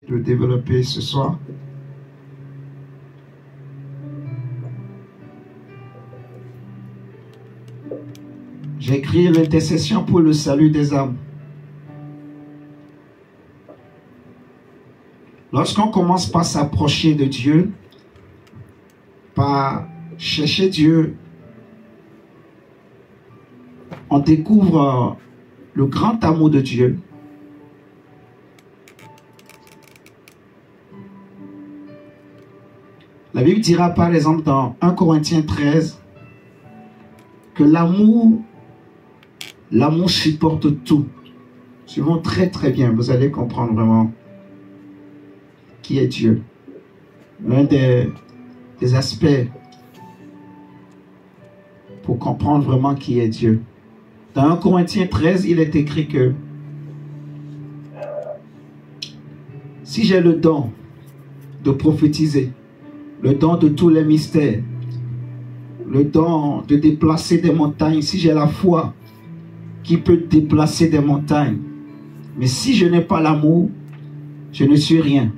de développer ce soir. J'ai écrit l'intercession pour le salut des âmes. Lorsqu'on commence par s'approcher de Dieu, par chercher Dieu, on découvre le grand amour de Dieu. La Bible dira par exemple dans 1 Corinthiens 13 que l'amour supporte tout. Suivons très très bien, vous allez comprendre vraiment qui est Dieu. L'un des aspects pour comprendre vraiment qui est Dieu. Dans 1 Corinthiens 13, il est écrit que si j'ai le don de prophétiser, le don de tous les mystères, le don de déplacer des montagnes, si j'ai la foi qui peut déplacer des montagnes, mais si je n'ai pas l'amour, je ne suis rien.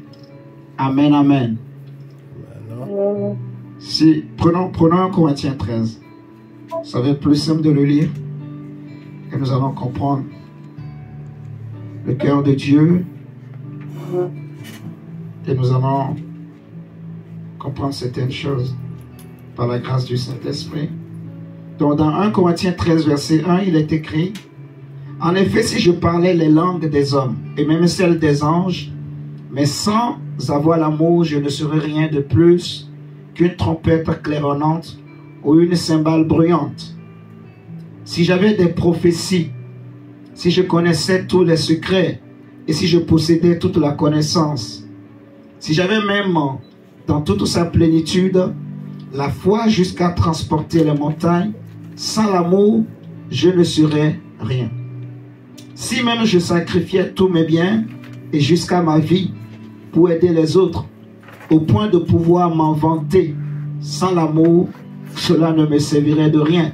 Amen, amen. Si, prenons 1 Corinthiens 13. Ça va être plus simple de le lire et nous allons comprendre le cœur de Dieu et nous allons comprendre certaines choses par la grâce du Saint-Esprit. Donc dans 1 Corinthiens 13 verset 1, il est écrit: en effet, si je parlais les langues des hommes et même celles des anges, mais sans avoir l'amour, je ne serais rien de plus qu'une trompette claironnante ou une cymbale bruyante. Si j'avais des prophéties, si je connaissais tous les secrets et si je possédais toute la connaissance, si j'avais même dans toute sa plénitude la foi jusqu'à transporter les montagnes, sans l'amour, je ne serais rien. Si même je sacrifiais tous mes biens et jusqu'à ma vie pour aider les autres, au point de pouvoir m'en vanter, sans l'amour, cela ne me servirait de rien.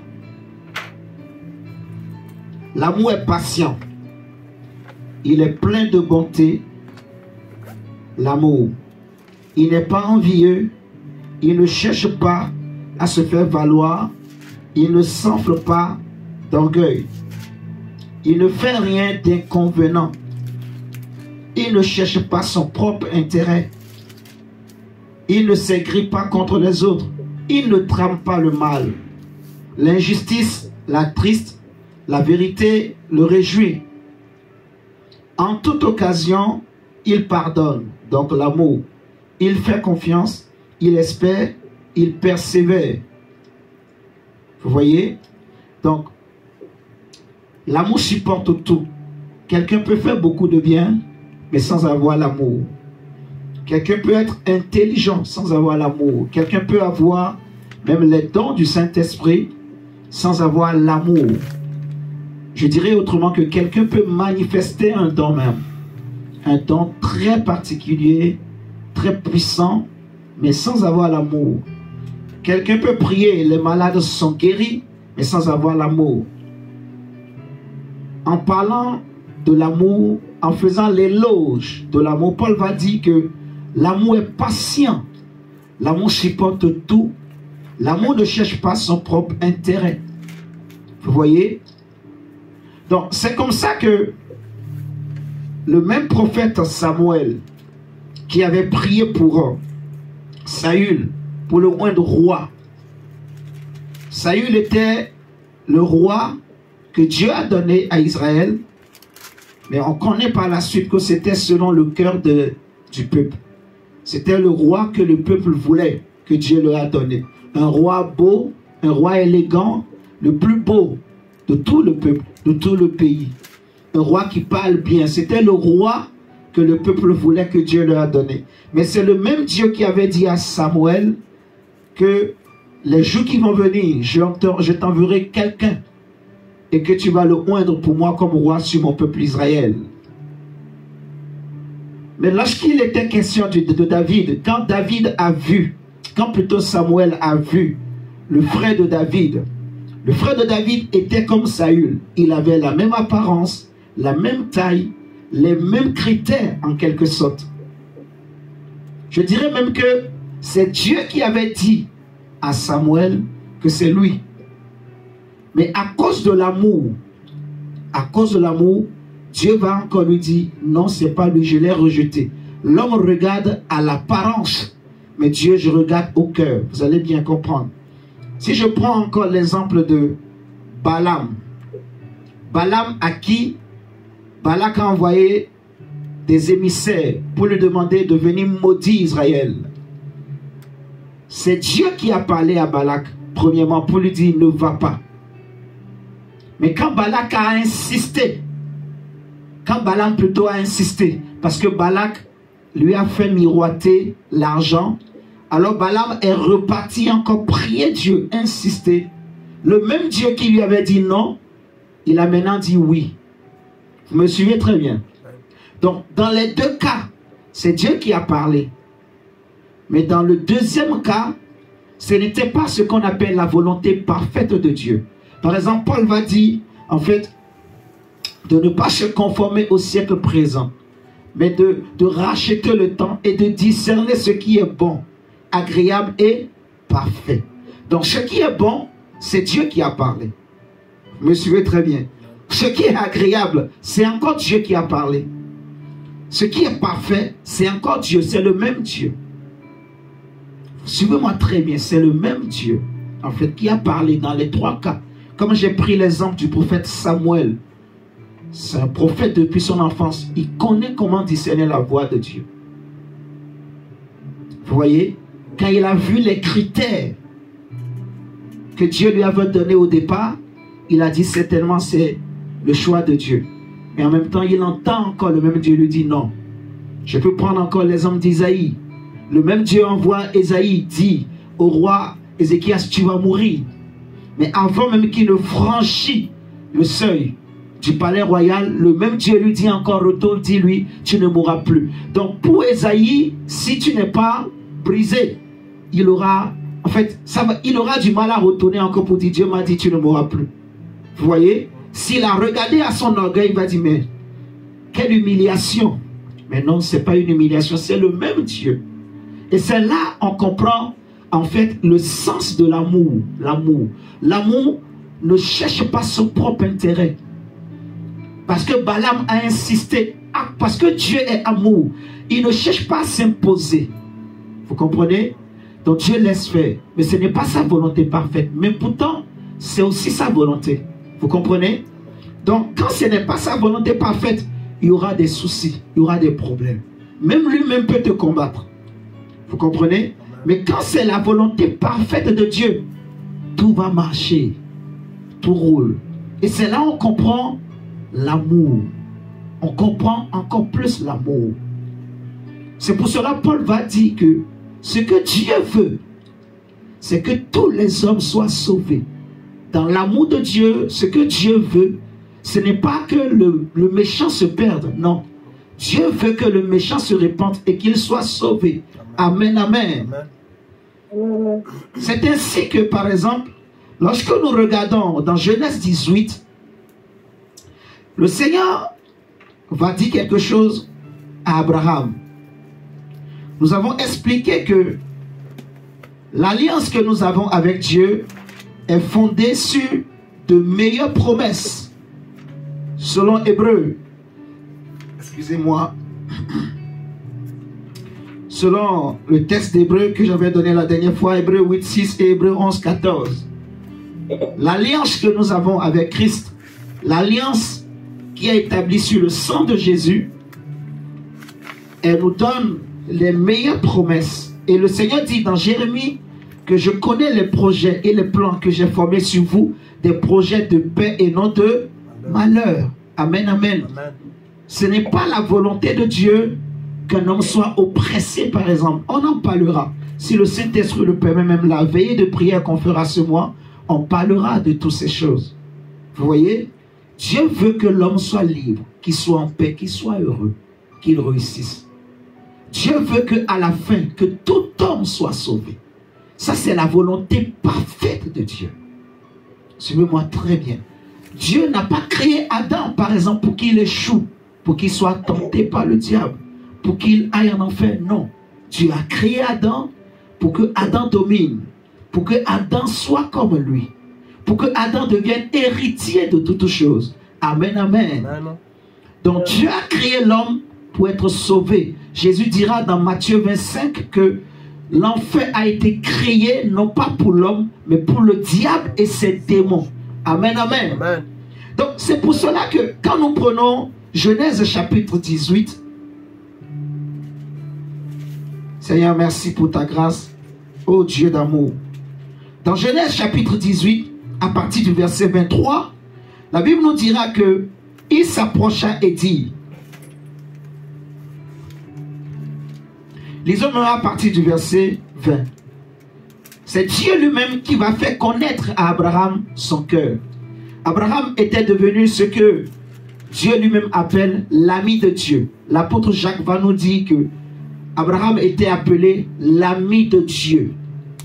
L'amour est patient. Il est plein de bonté. L'amour. Il n'est pas envieux. Il ne cherche pas à se faire valoir. Il ne s'enfle pas d'orgueil. Il ne fait rien d'inconvenant. Il ne cherche pas son propre intérêt. Il ne s'aigrit pas contre les autres. Il ne trame pas le mal. L'injustice l'attriste, la vérité le réjouit. En toute occasion, il pardonne. Donc l'amour. Il fait confiance, il espère, il persévère. Vous voyez? Donc, l'amour supporte tout. Quelqu'un peut faire beaucoup de bien, mais sans avoir l'amour. Quelqu'un peut être intelligent sans avoir l'amour. Quelqu'un peut avoir même les dons du Saint-Esprit sans avoir l'amour. Je dirais autrement que quelqu'un peut manifester un don même. Un don très particulier, très puissant, mais sans avoir l'amour. Quelqu'un peut prier, les malades sont guéris, mais sans avoir l'amour. En parlant de l'amour, en faisant l'éloge de l'amour, Paul va dire que l'amour est patient. L'amour supporte tout. L'amour ne cherche pas son propre intérêt. Vous voyez? Donc, c'est comme ça que le même prophète Samuel, qui avait prié pour Saül, pour le moindre roi. Saül était le roi que Dieu a donné à Israël, mais on connaît par la suite que c'était selon le cœur du peuple. C'était le roi que le peuple voulait, que Dieu leur a donné. Un roi beau, un roi élégant, le plus beau de tout le peuple, de tout le pays. Un roi qui parle bien. C'était le roi que le peuple voulait, que Dieu leur a donné. Mais c'est le même Dieu qui avait dit à Samuel que les jours qui vont venir, je t'enverrai quelqu'un et que tu vas le oindre pour moi comme roi sur mon peuple Israël. Mais lorsqu'il était question de David, quand plutôt Samuel a vu le frère de David était comme Saül. Il avait la même apparence, la même taille, les mêmes critères en quelque sorte. Je dirais même que c'est Dieu qui avait dit à Samuel que c'est lui. Mais à cause de l'amour, Dieu va encore lui dire, non, c'est pas lui, je l'ai rejeté. L'homme regarde à l'apparence, mais Dieu, je regarde au cœur. Vous allez bien comprendre. Si je prends encore l'exemple de Balaam. Balaam à qui Balak a envoyé des émissaires pour lui demander de venir maudire Israël. C'est Dieu qui a parlé à Balak, premièrement, pour lui dire, ne va pas. Mais quand Balak a insisté, quand Balaam plutôt a insisté, parce que Balak lui a fait miroiter l'argent, alors Balaam est reparti encore prier Dieu, insister. Le même Dieu qui lui avait dit non, il a maintenant dit oui. Vous me suivez très bien. Donc, dans les deux cas, c'est Dieu qui a parlé. Mais dans le deuxième cas, ce n'était pas ce qu'on appelle la volonté parfaite de Dieu. Par exemple, Paul va dire, en fait, de ne pas se conformer au siècle présent, mais de racheter le temps et de discerner ce qui est bon, agréable et parfait. Donc, ce qui est bon, c'est Dieu qui a parlé. Vous me suivez très bien. Ce qui est agréable, c'est encore Dieu qui a parlé. Ce qui est parfait, c'est encore Dieu, c'est le même Dieu. Suivez-moi très bien, c'est le même Dieu, en fait, qui a parlé dans les trois cas. Comme j'ai pris l'exemple du prophète Samuel, c'est un prophète depuis son enfance. Il connaît comment discerner la voix de Dieu. Vous voyez, quand il a vu les critères que Dieu lui avait donnés au départ, il a dit certainement c'est le choix de Dieu. Mais en même temps, il entend encore le même Dieu lui dit non. Je peux prendre encore l'exemple d'Isaïe. Le même Dieu envoie Isaïe, dit au roi Ézéchias, tu vas mourir. Mais avant même qu'il ne franchit le seuil du palais royal, le même Dieu lui dit encore, retourne, dis-lui, tu ne mourras plus. Donc pour Isaïe, si tu n'es pas brisé, il aura, en fait, il aura du mal à retourner encore pour dire, Dieu m'a dit, tu ne mourras plus. Vous voyez, s'il a regardé à son orgueil, il va dire, mais quelle humiliation. Mais non, ce n'est pas une humiliation, c'est le même Dieu. Et c'est là on comprend en fait le sens de l'amour. L'amour ne cherche pas son propre intérêt. Parce que Balaam a insisté, parce que Dieu est amour, il ne cherche pas à s'imposer. Vous comprenez? Donc Dieu laisse faire. Mais ce n'est pas sa volonté parfaite. Mais pourtant, c'est aussi sa volonté. Vous comprenez? Donc quand ce n'est pas sa volonté parfaite, il y aura des soucis, il y aura des problèmes. Même lui-même peut te combattre. Vous comprenez? Mais quand c'est la volonté parfaite de Dieu, tout va marcher. Tout roule. Et c'est là où on comprend l'amour. On comprend encore plus l'amour. C'est pour cela que Paul va dire que ce que Dieu veut, c'est que tous les hommes soient sauvés. Dans l'amour de Dieu, ce que Dieu veut, ce n'est pas que le méchant se perde. Non. Dieu veut que le méchant se répande et qu'il soit sauvé. Amen, amen. C'est ainsi que, par exemple, lorsque nous regardons dans Genèse 18, le Seigneur va dire quelque chose à Abraham. Nous avons expliqué que l'alliance que nous avons avec Dieu est fondée sur de meilleures promesses. Selon Hébreu, excusez-moi, selon le texte d'Hébreu que j'avais donné la dernière fois, Hébreu 8, 6 et Hébreu 11, 14. L'alliance que nous avons avec Christ, l'alliance qui est établie sur le sang de Jésus, elle nous donne les meilleures promesses. Et le Seigneur dit dans Jérémie que je connais les projets et les plans que j'ai formés sur vous, des projets de paix et non de malheur. Amen, amen. Ce n'est pas la volonté de Dieu qu'un homme soit oppressé, par exemple. On en parlera. Si le Saint-Esprit le permet, même la veillée de prière qu'on fera ce mois, on parlera de toutes ces choses. Vous voyez? Dieu veut que l'homme soit libre, qu'il soit en paix, qu'il soit heureux, qu'il réussisse. Dieu veut qu'à la fin, que tout homme soit sauvé. Ça, c'est la volonté parfaite de Dieu. Suivez-moi très bien. Dieu n'a pas créé Adam, par exemple, pour qu'il échoue, pour qu'il soit tenté par le diable, pour qu'il aille en enfer. Non. Tu as créé Adam pour que Adam domine, pour que Adam soit comme lui, pour que Adam devienne héritier de toutes choses. Amen, amen. Amen. Donc Dieu a créé l'homme pour être sauvé. Jésus dira dans Matthieu 25 que l'enfer a été créé non pas pour l'homme, mais pour le diable et ses démons. Amen, amen. Amen. Donc c'est pour cela que quand nous prenons Genèse chapitre 18, Seigneur, merci pour ta grâce, ô Dieu d'amour. Dans Genèse chapitre 18, à partir du verset 23, la Bible nous dira que il s'approcha et dit, lisons à partir du verset 20. C'est Dieu lui-même qui va faire connaître à Abraham son cœur. Abraham était devenu ce que Dieu lui-même appelle l'ami de Dieu. L'apôtre Jacques va nous dire que Abraham était appelé l'ami de Dieu.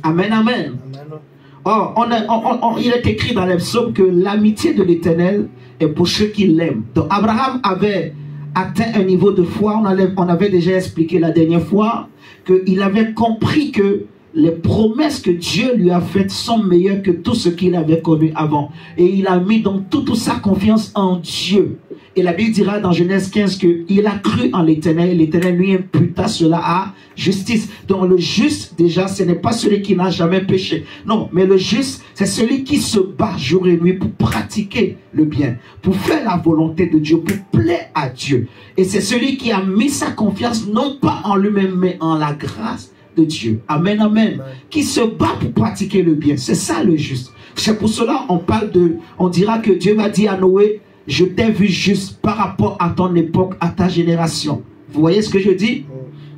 Amen, amen. Or, il est écrit dans les psaumes que l'amitié de l'Éternel est pour ceux qui l'aiment. Donc Abraham avait atteint un niveau de foi, on avait déjà expliqué la dernière fois, qu'il avait compris que les promesses que Dieu lui a faites sont meilleures que tout ce qu'il avait connu avant. Et il a mis donc toute sa confiance en Dieu. Et la Bible dira dans Genèse 15 qu'il a cru en l'Éternel. L'Éternel lui imputa cela à justice. Donc le juste, déjà, ce n'est pas celui qui n'a jamais péché. Non, mais le juste, c'est celui qui se bat jour et nuit pour pratiquer le bien, pour faire la volonté de Dieu, pour plaire à Dieu. Et c'est celui qui a mis sa confiance non pas en lui-même, mais en la grâce de Dieu. Amen, amen. Amen. Qui se bat pour pratiquer le bien. C'est ça le juste. C'est pour cela on dira que Dieu va dire à Noé, je t'ai vu juste par rapport à ton époque, à ta génération. Vous voyez ce que je dis?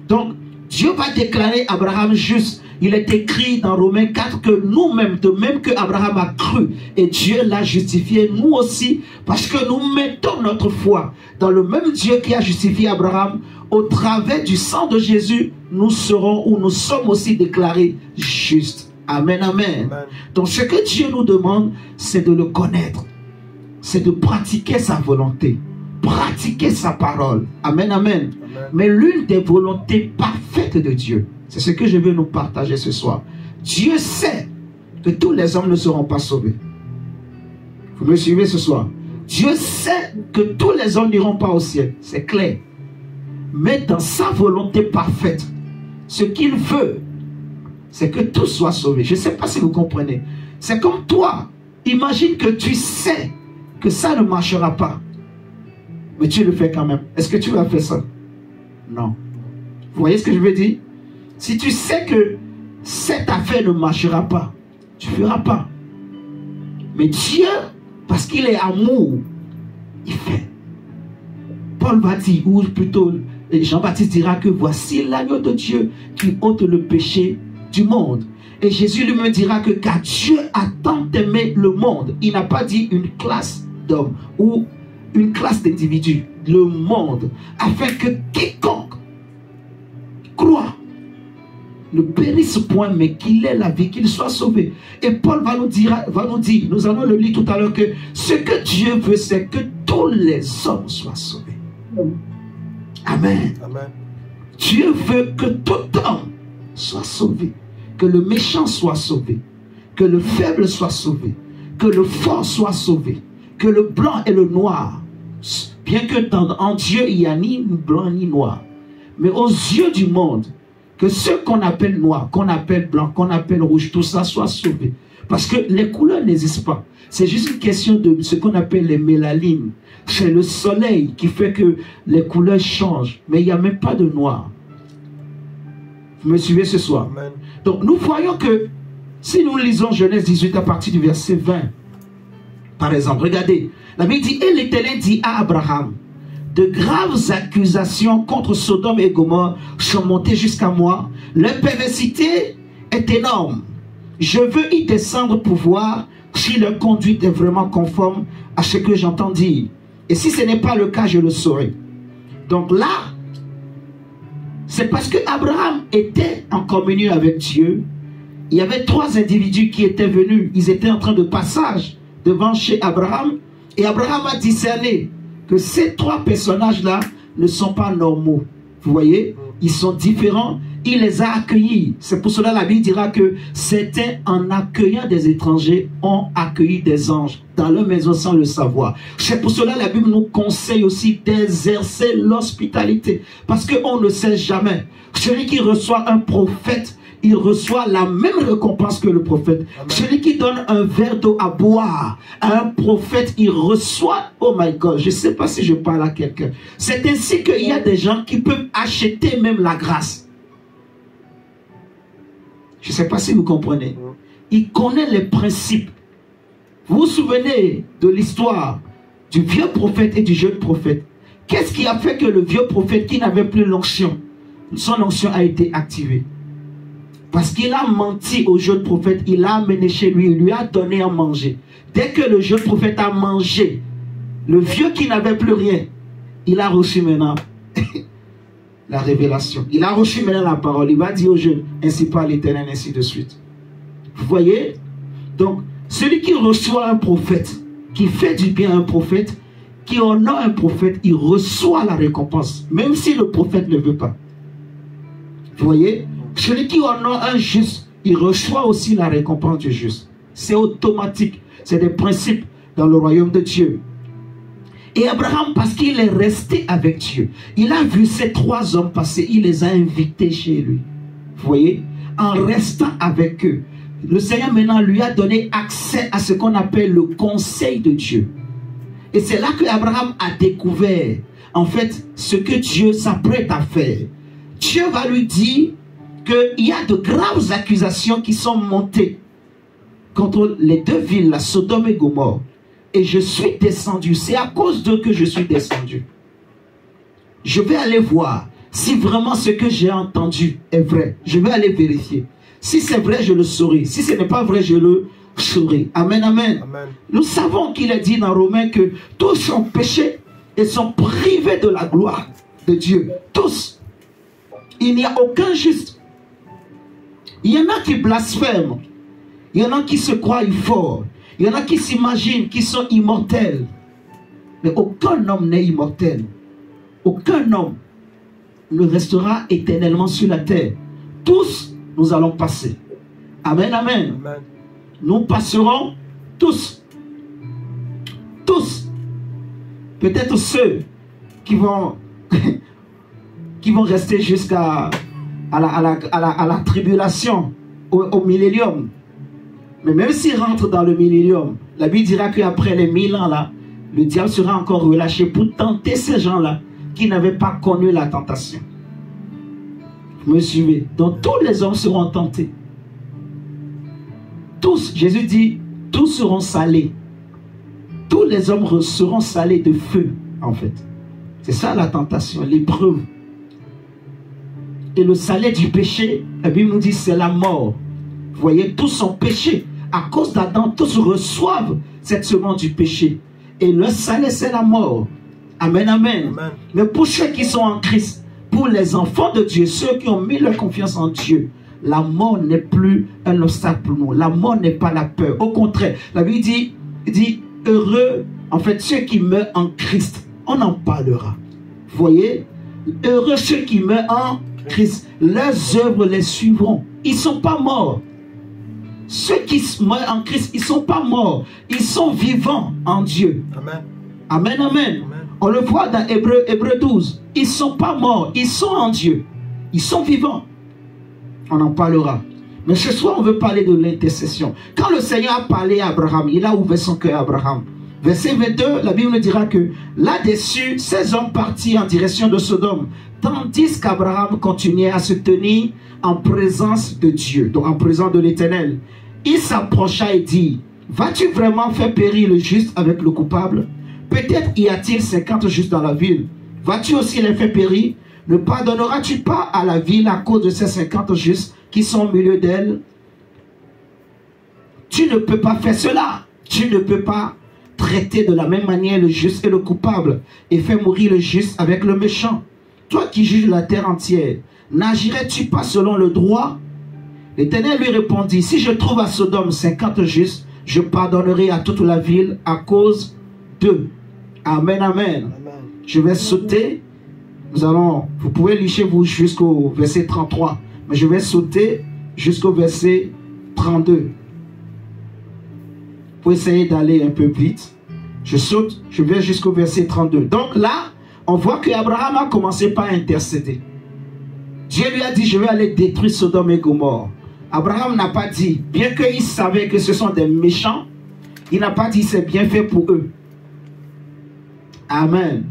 Donc, Dieu va déclarer Abraham juste. Il est écrit dans Romains 4 que nous-mêmes, de même que Abraham a cru et Dieu l'a justifié, nous aussi, parce que nous mettons notre foi dans le même Dieu qui a justifié Abraham, au travers du sang de Jésus, nous serons ou nous sommes aussi déclarés justes. Amen, amen. Amen. Donc ce que Dieu nous demande, c'est de le connaître. C'est de pratiquer sa volonté. Pratiquer sa parole. Amen, amen. Amen. Mais l'une des volontés parfaites de Dieu, c'est ce que je veux nous partager ce soir. Dieu sait que tous les hommes ne seront pas sauvés. Vous me suivez ce soir? Dieu sait que tous les hommes n'iront pas au ciel. C'est clair. Mais dans sa volonté parfaite, ce qu'il veut, c'est que tout soit sauvé. Je ne sais pas si vous comprenez. C'est comme toi. Imagine que tu sais que ça ne marchera pas. Mais tu le fais quand même. Est-ce que tu vas faire ça? Non. Vous voyez ce que je veux dire? Si tu sais que cette affaire ne marchera pas, tu ne feras pas. Mais Dieu, parce qu'il est amour, il fait. Paul va dire, ou plutôt Jean-Baptiste dira que voici l'agneau de Dieu qui ôte le péché du monde. Et Jésus lui-même dira que car Dieu a tant aimé le monde, il n'a pas dit une classe d'hommes ou une classe d'individus, le monde, afin que quiconque croit ne périsse point, mais qu'il ait la vie, qu'il soit sauvé. Et Paul va nous dire, nous allons le lire tout à l'heure, que ce que Dieu veut, c'est que tous les hommes soient sauvés. Amen. Amen. Dieu veut que tout homme soit sauvé, que le méchant soit sauvé, que le faible soit sauvé, que le fort soit sauvé, que le blanc et le noir, bien que en Dieu il n'y a ni blanc ni noir, mais aux yeux du monde, que ceux qu'on appelle noirs, qu'on appelle blancs, qu'on appelle rouges, tout ça soit sauvé. Parce que les couleurs n'existent pas. C'est juste une question de ce qu'on appelle les mélanines. C'est le soleil qui fait que les couleurs changent. Mais il n'y a même pas de noir. Vous me suivez ce soir? Amen. Donc nous voyons que si nous lisons Genèse 18 à partir du verset 20, par exemple, regardez. La Bible dit, et l'Éternel dit à Abraham, de graves accusations contre Sodome et Gomorrhe sont montées jusqu'à moi. Leur perversité est énorme. Je veux y descendre pour voir si leur conduite est vraiment conforme à ce que j'entends dire. Et si ce n'est pas le cas, je le saurai. Donc là, c'est parce que Abraham était en communion avec Dieu. Il y avait 3 individus qui étaient venus. Ils étaient en train de passage devant chez Abraham. Et Abraham a discerné que ces 3 personnages-là ne sont pas normaux. Vous voyez? Ils sont différents. il les a accueillis. C'est pour cela que la Bible dira que certains, en accueillant des étrangers, ont accueilli des anges dans leur maison sans le savoir. C'est pour cela que la Bible nous conseille aussi d'exercer l'hospitalité. Parce qu'on ne sait jamais. Celui qui reçoit un prophète, il reçoit la même récompense que le prophète. Amen. Celui qui donne un verre d'eau à boire à un prophète, il reçoit, oh my God, je ne sais pas si je parle à quelqu'un. C'est ainsi qu'il y a des gens qui peuvent acheter même la grâce. Je ne sais pas si vous comprenez. Il connaît les principes. Vous vous souvenez de l'histoire du vieux prophète et du jeune prophète? Qu'est-ce qui a fait que le vieux prophète qui n'avait plus l'onction, son onction a été activée? Parce qu'il a menti au jeune prophète, il l'a amené chez lui, il lui a donné à manger. Dès que le jeune prophète a mangé, le vieux qui n'avait plus rien, il a reçu maintenant la révélation. Il a reçu maintenant la parole. Il va dire au jeune, ainsi parle l'Éternel, ainsi de suite. Vous voyez? Donc, celui qui reçoit un prophète, qui fait du bien à un prophète, qui honore un prophète, il reçoit la récompense, même si le prophète ne veut pas. Vous voyez? Celui qui honore un juste, il reçoit aussi la récompense du juste. C'est automatique. C'est des principes dans le royaume de Dieu. Et Abraham, parce qu'il est resté avec Dieu, il a vu ces trois hommes passer, il les a invités chez lui. Vous voyez? En restant avec eux, le Seigneur maintenant lui a donné accès à ce qu'on appelle le conseil de Dieu. Et c'est là que Abraham a découvert, en fait, ce que Dieu s'apprête à faire. Dieu va lui dire qu'il y a de graves accusations qui sont montées contre les deux villes, la Sodome et Gomorrhe. Et je suis descendu. C'est à cause d'eux que je suis descendu. Je vais aller voir si vraiment ce que j'ai entendu est vrai. Je vais aller vérifier. Si c'est vrai, je le saurai. Si ce n'est pas vrai, je le saurai. Amen, amen. Amen. Nous savons qu'il est dit dans Romains que tous sont péchés et sont privés de la gloire de Dieu. Tous. Il n'y a aucun juste. Il y en a qui blasphèment. Il y en a qui se croient forts. Il y en a qui s'imaginent qu'ils sont immortels. Mais aucun homme n'est immortel. Aucun homme ne restera éternellement sur la terre. Tous, nous allons passer. Amen, amen. Amen. Nous passerons tous. Tous. Peut-être ceux qui vont rester jusqu'à la tribulation, au millénium. Mais même s'ils rentrent dans le millénium, la Bible dira qu'après les 1000 ans là, le diable sera encore relâché pour tenter ces gens-là qui n'avaient pas connu la tentation. Vous me suivez? Donc tous les hommes seront tentés. Tous, Jésus dit, tous seront salés. Tous les hommes seront salés de feu, en fait. C'est ça la tentation, l'épreuve. Et le salaire du péché, la Bible nous dit, c'est la mort. Vous voyez, tous sont péchés. À cause d'Adam, tous reçoivent cette semence du péché. Et le salaire, c'est la mort. Amen, amen, amen. Mais pour ceux qui sont en Christ, pour les enfants de Dieu, ceux qui ont mis leur confiance en Dieu, la mort n'est plus un obstacle pour nous. La mort n'est pas la peur. Au contraire, la Bible dit heureux, en fait, ceux qui meurent en Christ. On en parlera. Vous voyez? Heureux ceux qui meurent en Christ. Leurs œuvres les suivront. Ils ne sont pas morts. Ceux qui meurent en Christ, ils ne sont pas morts. Ils sont vivants en Dieu. Amen. Amen, amen. Amen. On le voit dans Hébreu 12. Ils ne sont pas morts. Ils sont en Dieu. Ils sont vivants. On en parlera. Mais ce soir, on veut parler de l'intercession. Quand le Seigneur a parlé à Abraham, il a ouvert son cœur à Abraham. Verset 22, la Bible nous dira que là-dessus, ces hommes partirent en direction de Sodome, tandis qu'Abraham continuait à se tenir en présence de Dieu, donc en présence de l'Éternel. Il s'approcha et dit, vas-tu vraiment faire périr le juste avec le coupable? Peut-être y a-t-il 50 justes dans la ville. Vas-tu aussi les faire périr? Ne pardonneras-tu pas à la ville à cause de ces 50 justes qui sont au milieu d'elle? Tu ne peux pas faire cela. Tu ne peux pas traiter de la même manière le juste et le coupable et faire mourir le juste avec le méchant. Toi qui juges la terre entière, n'agirais-tu pas selon le droit? L'Éternel lui répondit, si je trouve à Sodome 50 justes, je pardonnerai à toute la ville à cause d'eux. Amen, amen. Je vais sauter. Vous pouvez licher vous jusqu'au verset 33. Mais je vais sauter jusqu'au verset 32. Pour essayer d'aller un peu vite. Je saute, je vais jusqu'au verset 32. Donc là, on voit qu'Abraham a commencé par intercéder. Dieu lui a dit, je vais aller détruire Sodome et Gomorrhe. Abraham n'a pas dit, bien qu'il savait que ce sont des méchants, il n'a pas dit c'est bien fait pour eux. Amen.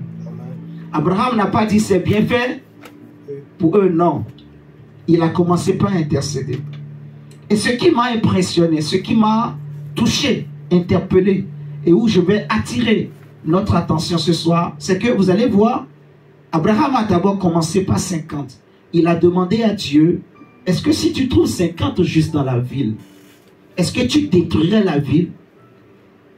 Abraham n'a pas dit c'est bien fait pour eux, non. Il a commencé par intercéder. Et ce qui m'a impressionné, ce qui m'a touché, interpellé, et où je vais attirer notre attention ce soir, c'est que vous allez voir, Abraham a d'abord commencé par 50. Il a demandé à Dieu, est-ce que si tu trouves 50 justes dans la ville, est-ce que tu détruirais la ville?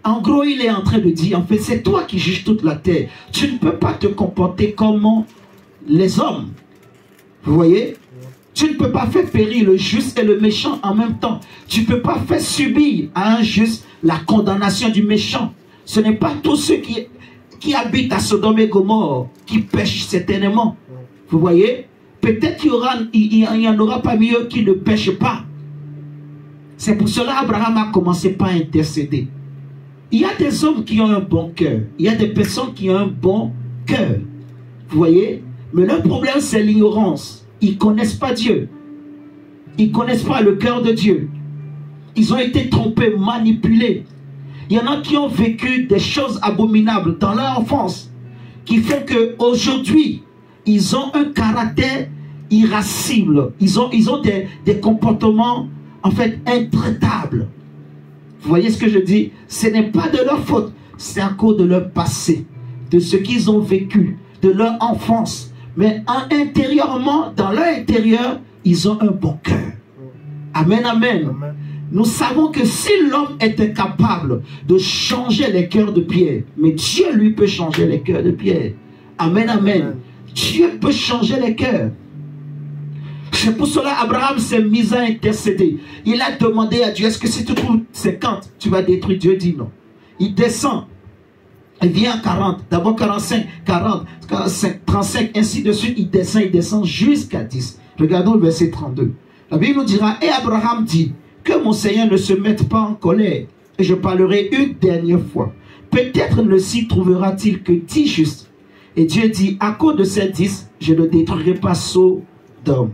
En gros, il est en train de dire, en fait, c'est toi qui juges toute la terre. Tu ne peux pas te comporter comme les hommes. Vous voyez? Tu ne peux pas faire périr le juste et le méchant en même temps. Tu ne peux pas faire subir à un juste la condamnation du méchant. Ce n'est pas tous ceux qui habitent à Sodome et Gomorrhe qui pêchent certainement. Vous voyez? Peut-être qu'il y en aura parmi eux qui ne pêchent pas. C'est pour cela qu'Abraham a commencé par intercéder. Il y a des hommes qui ont un bon cœur. Il y a des personnes qui ont un bon cœur. Vous voyez? Mais leur problème, c'est l'ignorance. Ils ne connaissent pas Dieu. Ils ne connaissent pas le cœur de Dieu. Ils ont été trompés, manipulés. Il y en a qui ont vécu des choses abominables dans leur enfance qui font qu'aujourd'hui, ils ont un caractère irascible. Ils ont des comportements, en fait, intraitables. Vous voyez ce que je dis? Ce n'est pas de leur faute. C'est à cause de leur passé, de ce qu'ils ont vécu, de leur enfance. Mais intérieurement, dans leur intérieur, ils ont un bon cœur. Amen, amen. Amen. Nous savons que si l'homme est incapable de changer les cœurs de pierre, mais Dieu lui peut changer les cœurs de pierre. Amen, amen. Amen. Dieu peut changer les cœurs. C'est pour cela qu'Abraham s'est mis à intercéder. Il a demandé à Dieu, est-ce que si tu trouves 50, tu vas détruire? Dieu dit non. Il descend. Il vient à 40. D'abord 45, 40, 45, 35, ainsi de suite. Il descend jusqu'à 10. Regardons le verset 32. La Bible nous dira, et Abraham dit, que mon Seigneur ne se mette pas en colère, et je parlerai une dernière fois. Peut-être ne s'y trouvera-t-il que 10 justes. Et Dieu dit, à cause de ces 10, je ne détruirai pas Sodome.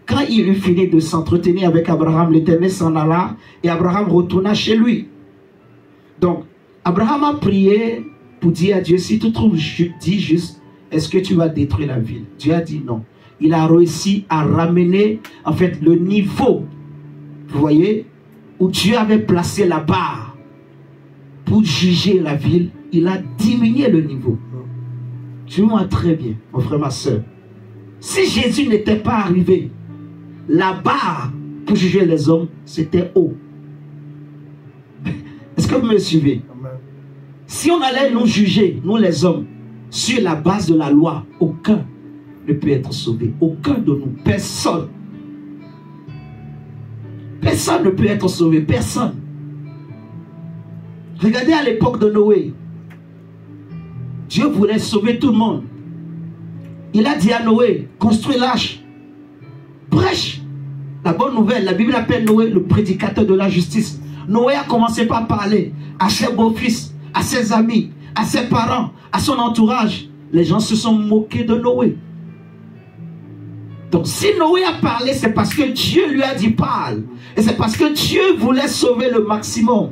Quand il eut fini de s'entretenir avec Abraham, l'Éternel s'en alla, et Abraham retourna chez lui. Donc, Abraham a prié pour dire à Dieu, si tu trouves 10 justes, est-ce que tu vas détruire la ville? Dieu a dit non. Il a réussi à ramener, en fait, le niveau, vous voyez, où Dieu avait placé la barre pour juger la ville. Il a diminué le niveau. Tu vois très bien, mon frère, ma soeur. Si Jésus n'était pas arrivé, la barre pour juger les hommes, c'était haut. Est-ce que vous me suivez? Amen. Si on allait nous juger, nous les hommes, sur la base de la loi, aucun ne peut être sauvé. Aucun de nous. Personne. Personne ne peut être sauvé. Personne. Regardez à l'époque de Noé. Dieu voulait sauver tout le monde. Il a dit à Noé, construis l'arche. Prêche la bonne nouvelle. La Bible appelle Noé le prédicateur de la justice. Noé a commencé par parler à ses beaux-fils, à ses amis, à ses parents, à son entourage. Les gens se sont moqués de Noé. Donc si Noé a parlé, c'est parce que Dieu lui a dit parle. Et c'est parce que Dieu voulait sauver le maximum.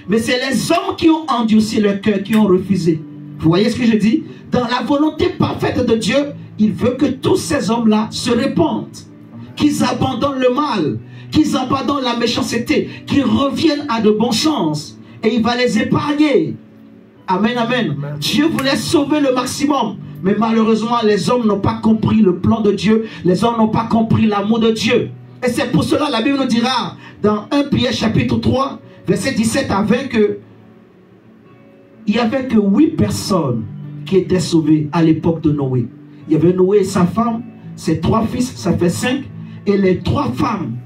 Mais c'est les hommes qui ont endurci leur cœur, qui ont refusé. Vous voyez ce que je dis? Dans la volonté parfaite de Dieu, il veut que tous ces hommes-là se répandent. Qu'ils abandonnent le mal, qu'ils abandonnent la méchanceté, qu'ils reviennent à de bons sens. Et il va les épargner. Amen, amen. Amen. Dieu voulait sauver le maximum. Mais malheureusement, les hommes n'ont pas compris le plan de Dieu. Les hommes n'ont pas compris l'amour de Dieu. Et c'est pour cela, la Bible nous dira, dans 1 Pierre chapitre 3, verset 17 à 20, que il n'y avait que 8 personnes qui étaient sauvées à l'époque de Noé. Il y avait Noé et sa femme, ses 3 fils, ça fait 5. Et les 3 femmes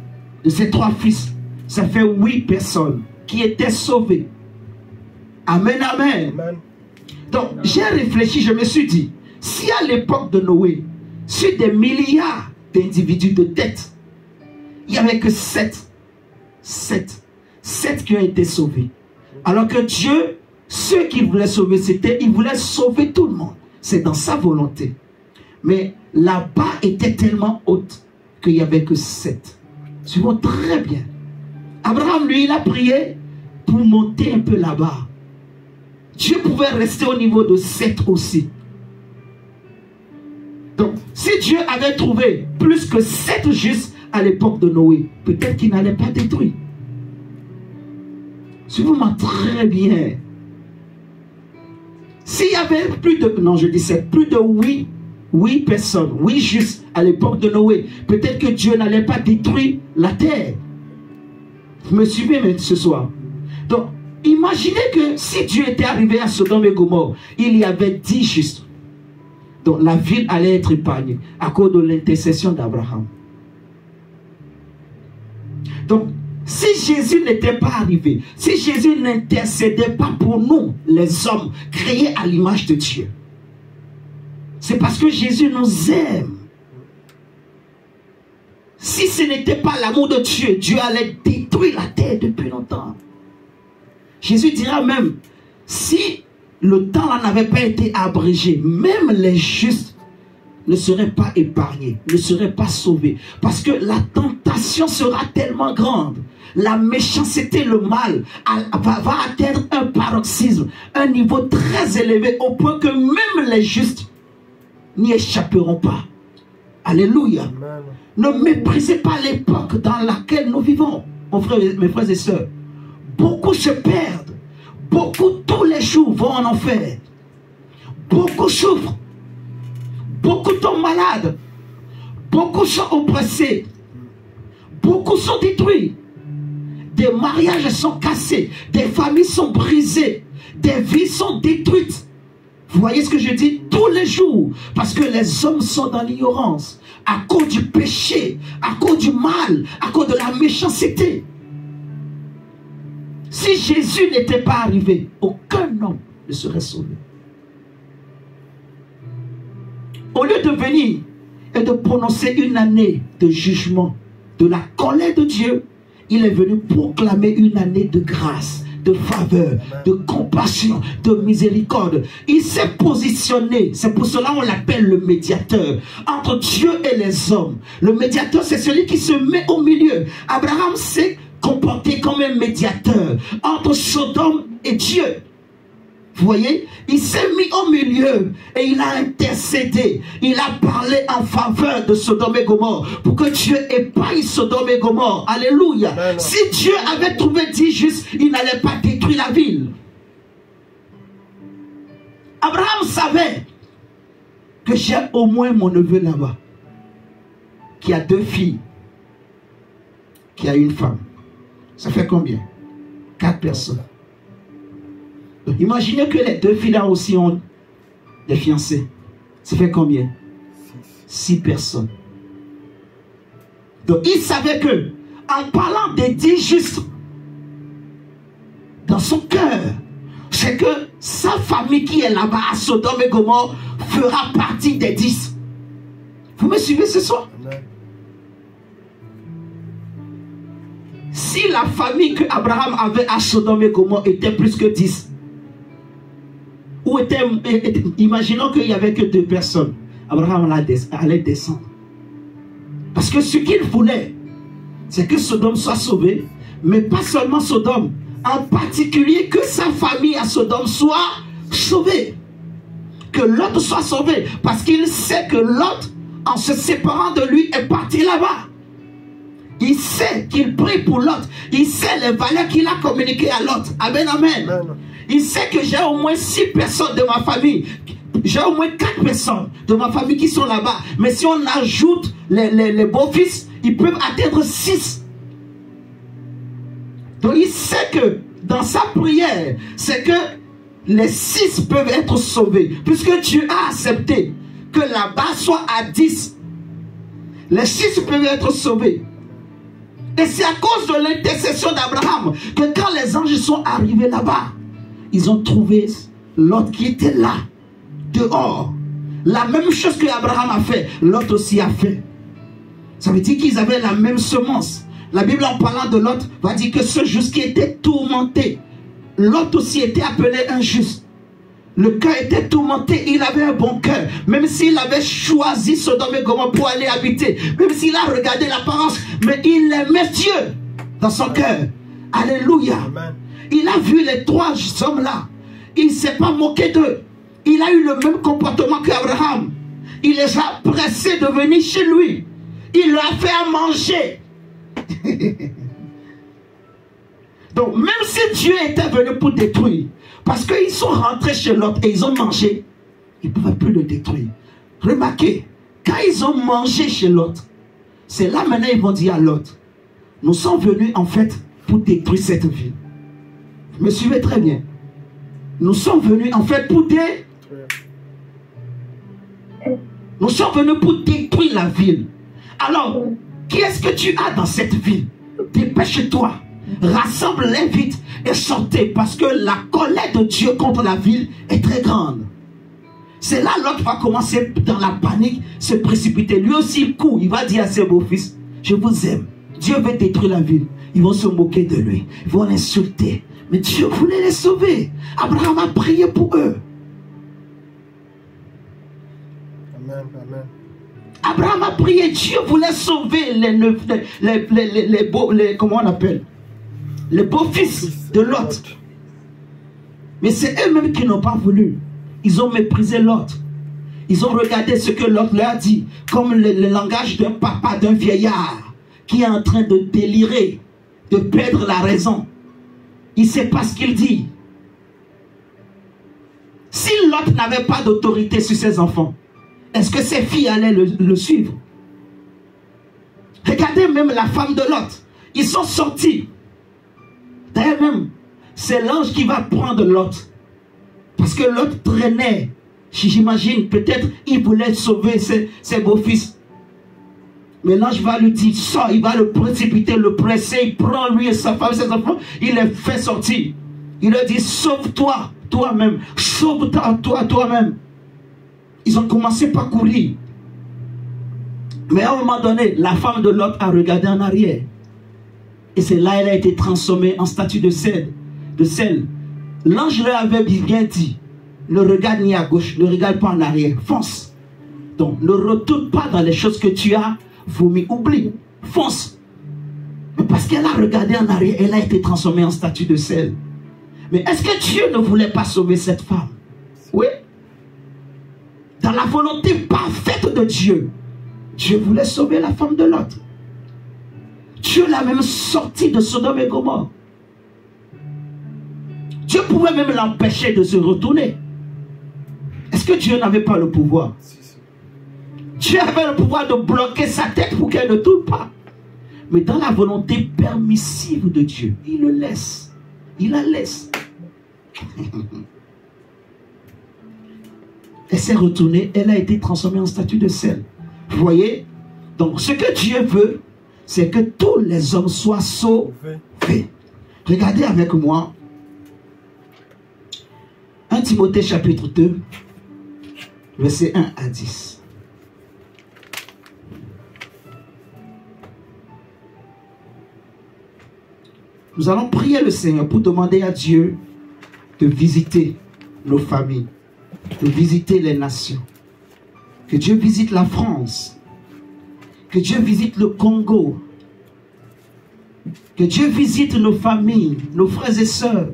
de ces 3 fils, ça fait 8 personnes qui étaient sauvées. Amen, amen. Amen. Donc, j'ai réfléchi, je me suis dit, si à l'époque de Noé, sur des milliards d'individus de têtes, il n'y avait que 7. 7 qui ont été sauvés. Alors que Dieu, ceux qu'il voulait sauver, il voulait sauver tout le monde. C'est dans sa volonté. Mais la barre était tellement haute qu'il n'y avait que 7. Suivons très bien. Abraham, lui, il a prié pour monter un peu la barre. Dieu pouvait rester au niveau de 7 aussi. Donc, si Dieu avait trouvé plus que 7 justes à l'époque de Noé, peut-être qu'il n'allait pas détruire. Suivez-moi très bien. S'il y avait plus de, non je dis 7, plus de 8 personnes, 8 justes à l'époque de Noé, peut-être que Dieu n'allait pas détruire la terre. Vous me suivez mais ce soir? Donc, imaginez que si Dieu était arrivé à Sodome et Gomorrhe, il y avait 10 justes. Donc la ville allait être épargnée à cause de l'intercession d'Abraham. Donc, si Jésus n'était pas arrivé, si Jésus n'intercédait pas pour nous, les hommes, créés à l'image de Dieu, c'est parce que Jésus nous aime. Si ce n'était pas l'amour de Dieu, Dieu allait détruire la terre depuis longtemps. Jésus dira même, si le temps là n'avait pas été abrégé, même les justes ne seraient pas épargnés, ne seraient pas sauvés. Parce que la tentation sera tellement grande. La méchanceté, le mal, va atteindre un paroxysme, un niveau très élevé, au point que même les justes n'y échapperont pas. Alléluia. Amen. Ne méprisez pas l'époque dans laquelle nous vivons, mes frères et sœurs. Beaucoup se perdent. Beaucoup tous les jours vont en enfer. Beaucoup souffrent. Beaucoup tombent malades. Beaucoup sont oppressés. Beaucoup sont détruits. Des mariages sont cassés. Des familles sont brisées. Des vies sont détruites. Vous voyez ce que je dis? Tous les jours. Parce que les hommes sont dans l'ignorance. À cause du péché. À cause du mal. À cause de la méchanceté. Si Jésus n'était pas arrivé, aucun homme ne serait sauvé. Au lieu de venir et de prononcer une année de jugement, de la colère de Dieu, il est venu proclamer une année de grâce, de faveur, de compassion, de miséricorde. Il s'est positionné, c'est pour cela on l'appelle le médiateur, entre Dieu et les hommes. Le médiateur, c'est celui qui se met au milieu. Abraham s'est comporté comme un médiateur entre Sodome et Dieu. Vous voyez, il s'est mis au milieu et il a intercédé. Il a parlé en faveur de Sodome et Gomorrhe pour que Dieu épargne Sodome et Gomorrhe. Alléluia. Amen. Si Dieu avait trouvé 10 justes, il n'allait pas détruire la ville. Abraham savait que j'ai au moins mon neveu là-bas qui a 2 filles, qui a une femme. Ça fait combien? 4 personnes. Donc, imaginez que les 2 filles là aussi ont des fiancés. Ça fait combien? 6 personnes. Donc il savait que, en parlant des 10 justes, dans son cœur, c'est que sa famille qui est là-bas à Sodome et Gomorrhe fera partie des 10. Vous me suivez ce soir? Si la famille que Abraham avait à Sodome et Gomorrhe était plus que 10, ou imaginons qu'il n'y avait que 2 personnes, Abraham allait descendre. Parce que ce qu'il voulait, c'est que Sodome soit sauvé, mais pas seulement Sodome, en particulier que sa famille à Sodome soit sauvée. Que Lot soit sauvé, parce qu'il sait que Lot, en se séparant de lui, est parti là-bas. Il sait qu'il prie pour Lot. Il sait les valeurs qu'il a communiquées à Lot. Amen, amen. Amen. Il sait que j'ai au moins 6 personnes de ma famille. J'ai au moins 4 personnes de ma famille qui sont là-bas. Mais si on ajoute les beaux-fils, ils peuvent atteindre 6. Donc il sait que dans sa prière, c'est que les 6 peuvent être sauvés. Puisque Dieu a accepté que là-bas soit à 10. Les 6 peuvent être sauvés. Et c'est à cause de l'intercession d'Abraham que quand les anges sont arrivés là-bas, ils ont trouvé Lot qui était là, dehors. La même chose que Abraham a fait, Lot aussi a fait. Ça veut dire qu'ils avaient la même semence. La Bible, en parlant de Lot, va dire que ce juste qui était tourmenté, Lot aussi était appelé injuste. Le cœur était tourmenté, il avait un bon cœur. Même s'il avait choisi Sodome et Gomorrhe pour aller habiter, même s'il a regardé l'apparence, mais il aimait Dieu dans son cœur. Alléluia. Amen. Il a vu les trois hommes-là. Il ne s'est pas moqué d'eux. Il a eu le même comportement qu'Abraham. Il les a pressés de venir chez lui. Il leur a fait à manger. Donc, même si Dieu était venu pour détruire, parce qu'ils sont rentrés chez Lot et ils ont mangé, ils ne pouvaient plus le détruire. Remarquez, quand ils ont mangé chez Lot, c'est là maintenant ils vont dire à Lot, nous sommes venus en fait pour détruire cette ville. Vous me suivez très bien. Nous sommes venus en fait pour Nous sommes venus pour détruire la ville. Alors, qui est-ce que tu as dans cette ville? Dépêche-toi. Rassemble-les vite et sortez, parce que la colère de Dieu contre la ville est très grande. C'est là l'autre va commencer dans la panique, se précipiter. Lui aussi il court, il va dire à ses beaux-fils, je vous aime, Dieu veut détruire la ville. Ils vont se moquer de lui, ils vont l'insulter. Mais Dieu voulait les sauver. Abraham a prié pour eux. Amen, amen. Abraham a prié, Dieu voulait sauver comment on appelle, les beaux-fils de Lot. Mais c'est eux-mêmes qui n'ont pas voulu. Ils ont méprisé Lot. Ils ont regardé ce que Lot leur a dit, comme le langage d'un papa, d'un vieillard, qui est en train de délirer, de perdre la raison. Il ne sait pas ce qu'il dit. Si Lot n'avait pas d'autorité sur ses enfants, est-ce que ses filles allaient le suivre? Regardez même la femme de Lot. Ils sont sortis. D'ailleurs même, c'est l'ange qui va prendre Lot. Parce que Lot traînait. J'imagine, peut-être, il voulait sauver ses beaux-fils. Mais l'ange va lui dire, sors, il va le précipiter, le presser, il prend lui et sa femme, ses enfants, il les fait sortir. Il leur dit, sauve-toi, toi-même. Sauve-toi, toi-même. Ils ont commencé par courir. Mais à un moment donné, la femme de Lot a regardé en arrière. Et c'est là qu'elle a été transformée en statue de sel. L'ange leur avait bien dit, ne regarde ni à gauche, ne regarde pas en arrière, fonce. Donc ne retourne pas dans les choses que tu as vomi, oublie, fonce. Mais parce qu'elle a regardé en arrière, elle a été transformée en statue de sel. Mais est-ce que Dieu ne voulait pas sauver cette femme? Oui. Dans la volonté parfaite de Dieu, Dieu voulait sauver la femme de Lot. Dieu l'a même sortie de Sodome et Gomorrhe. Dieu pouvait même l'empêcher de se retourner. Est-ce que Dieu n'avait pas le pouvoir? Dieu avait le pouvoir de bloquer sa tête pour qu'elle ne tourne pas. Mais dans la volonté permissive de Dieu, il le laisse. Il la laisse. Elle s'est retournée, elle a été transformée en statue de sel. Vous voyez? Donc ce que Dieu veut, c'est que tous les hommes soient sauvés. Regardez avec moi 1 Timothée chapitre 2, versets 1 à 10. Nous allons prier le Seigneur pour demander à Dieu de visiter nos familles, de visiter les nations. Que Dieu visite la France. Que Dieu visite le Congo. Que Dieu visite nos familles, nos frères et sœurs.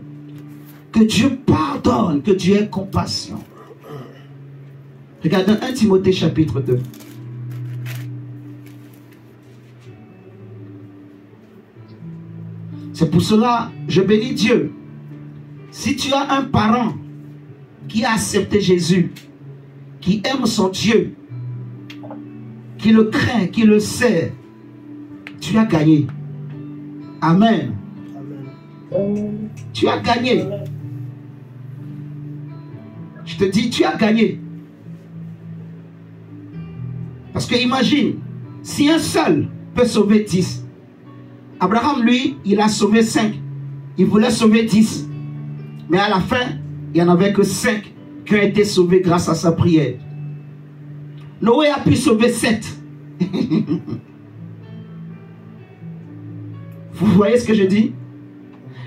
Que Dieu pardonne, que Dieu ait compassion. Regardons 1 Timothée chapitre 2. C'est pour cela, je bénis Dieu. Si tu as un parent qui a accepté Jésus, qui aime son Dieu, qui le craint, qui le sait, tu as gagné. Amen. Amen. Tu as gagné. Je te dis, tu as gagné. Parce que imagine, si un seul peut sauver 10, Abraham, lui, il a sauvé 5. Il voulait sauver 10. Mais à la fin, il n'y en avait que 5 qui ont été sauvés grâce à sa prière. Noé a pu sauver 7. Vous voyez ce que je dis?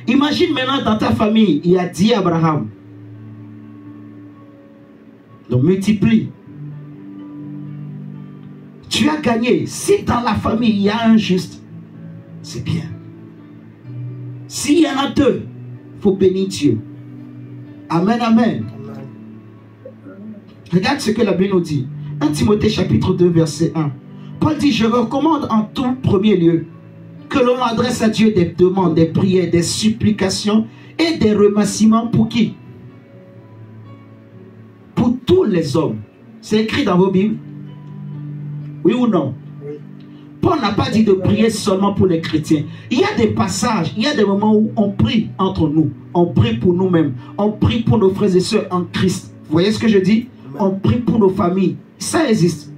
Imagine maintenant dans ta famille, il y a 10 Abraham. Donc multiplie. Tu as gagné. Si dans la famille il y a un juste, c'est bien. S'il y en a 2, il faut bénir Dieu. Amen, amen. Regarde ce que la Bible nous dit. 1 Timothée chapitre 2 verset 1. Paul dit, je recommande en tout premier lieu que l'on adresse à Dieu des demandes, des prières, des supplications et des remerciements pour qui? Pour tous les hommes. C'est écrit dans vos Bibles? Oui ou non? Oui. Paul n'a pas dit de prier seulement pour les chrétiens. Il y a des passages, il y a des moments où on prie entre nous. On prie pour nous-mêmes. On prie pour nos frères et sœurs en Christ. Vous voyez ce que je dis? On prie pour nos familles. Ça existe.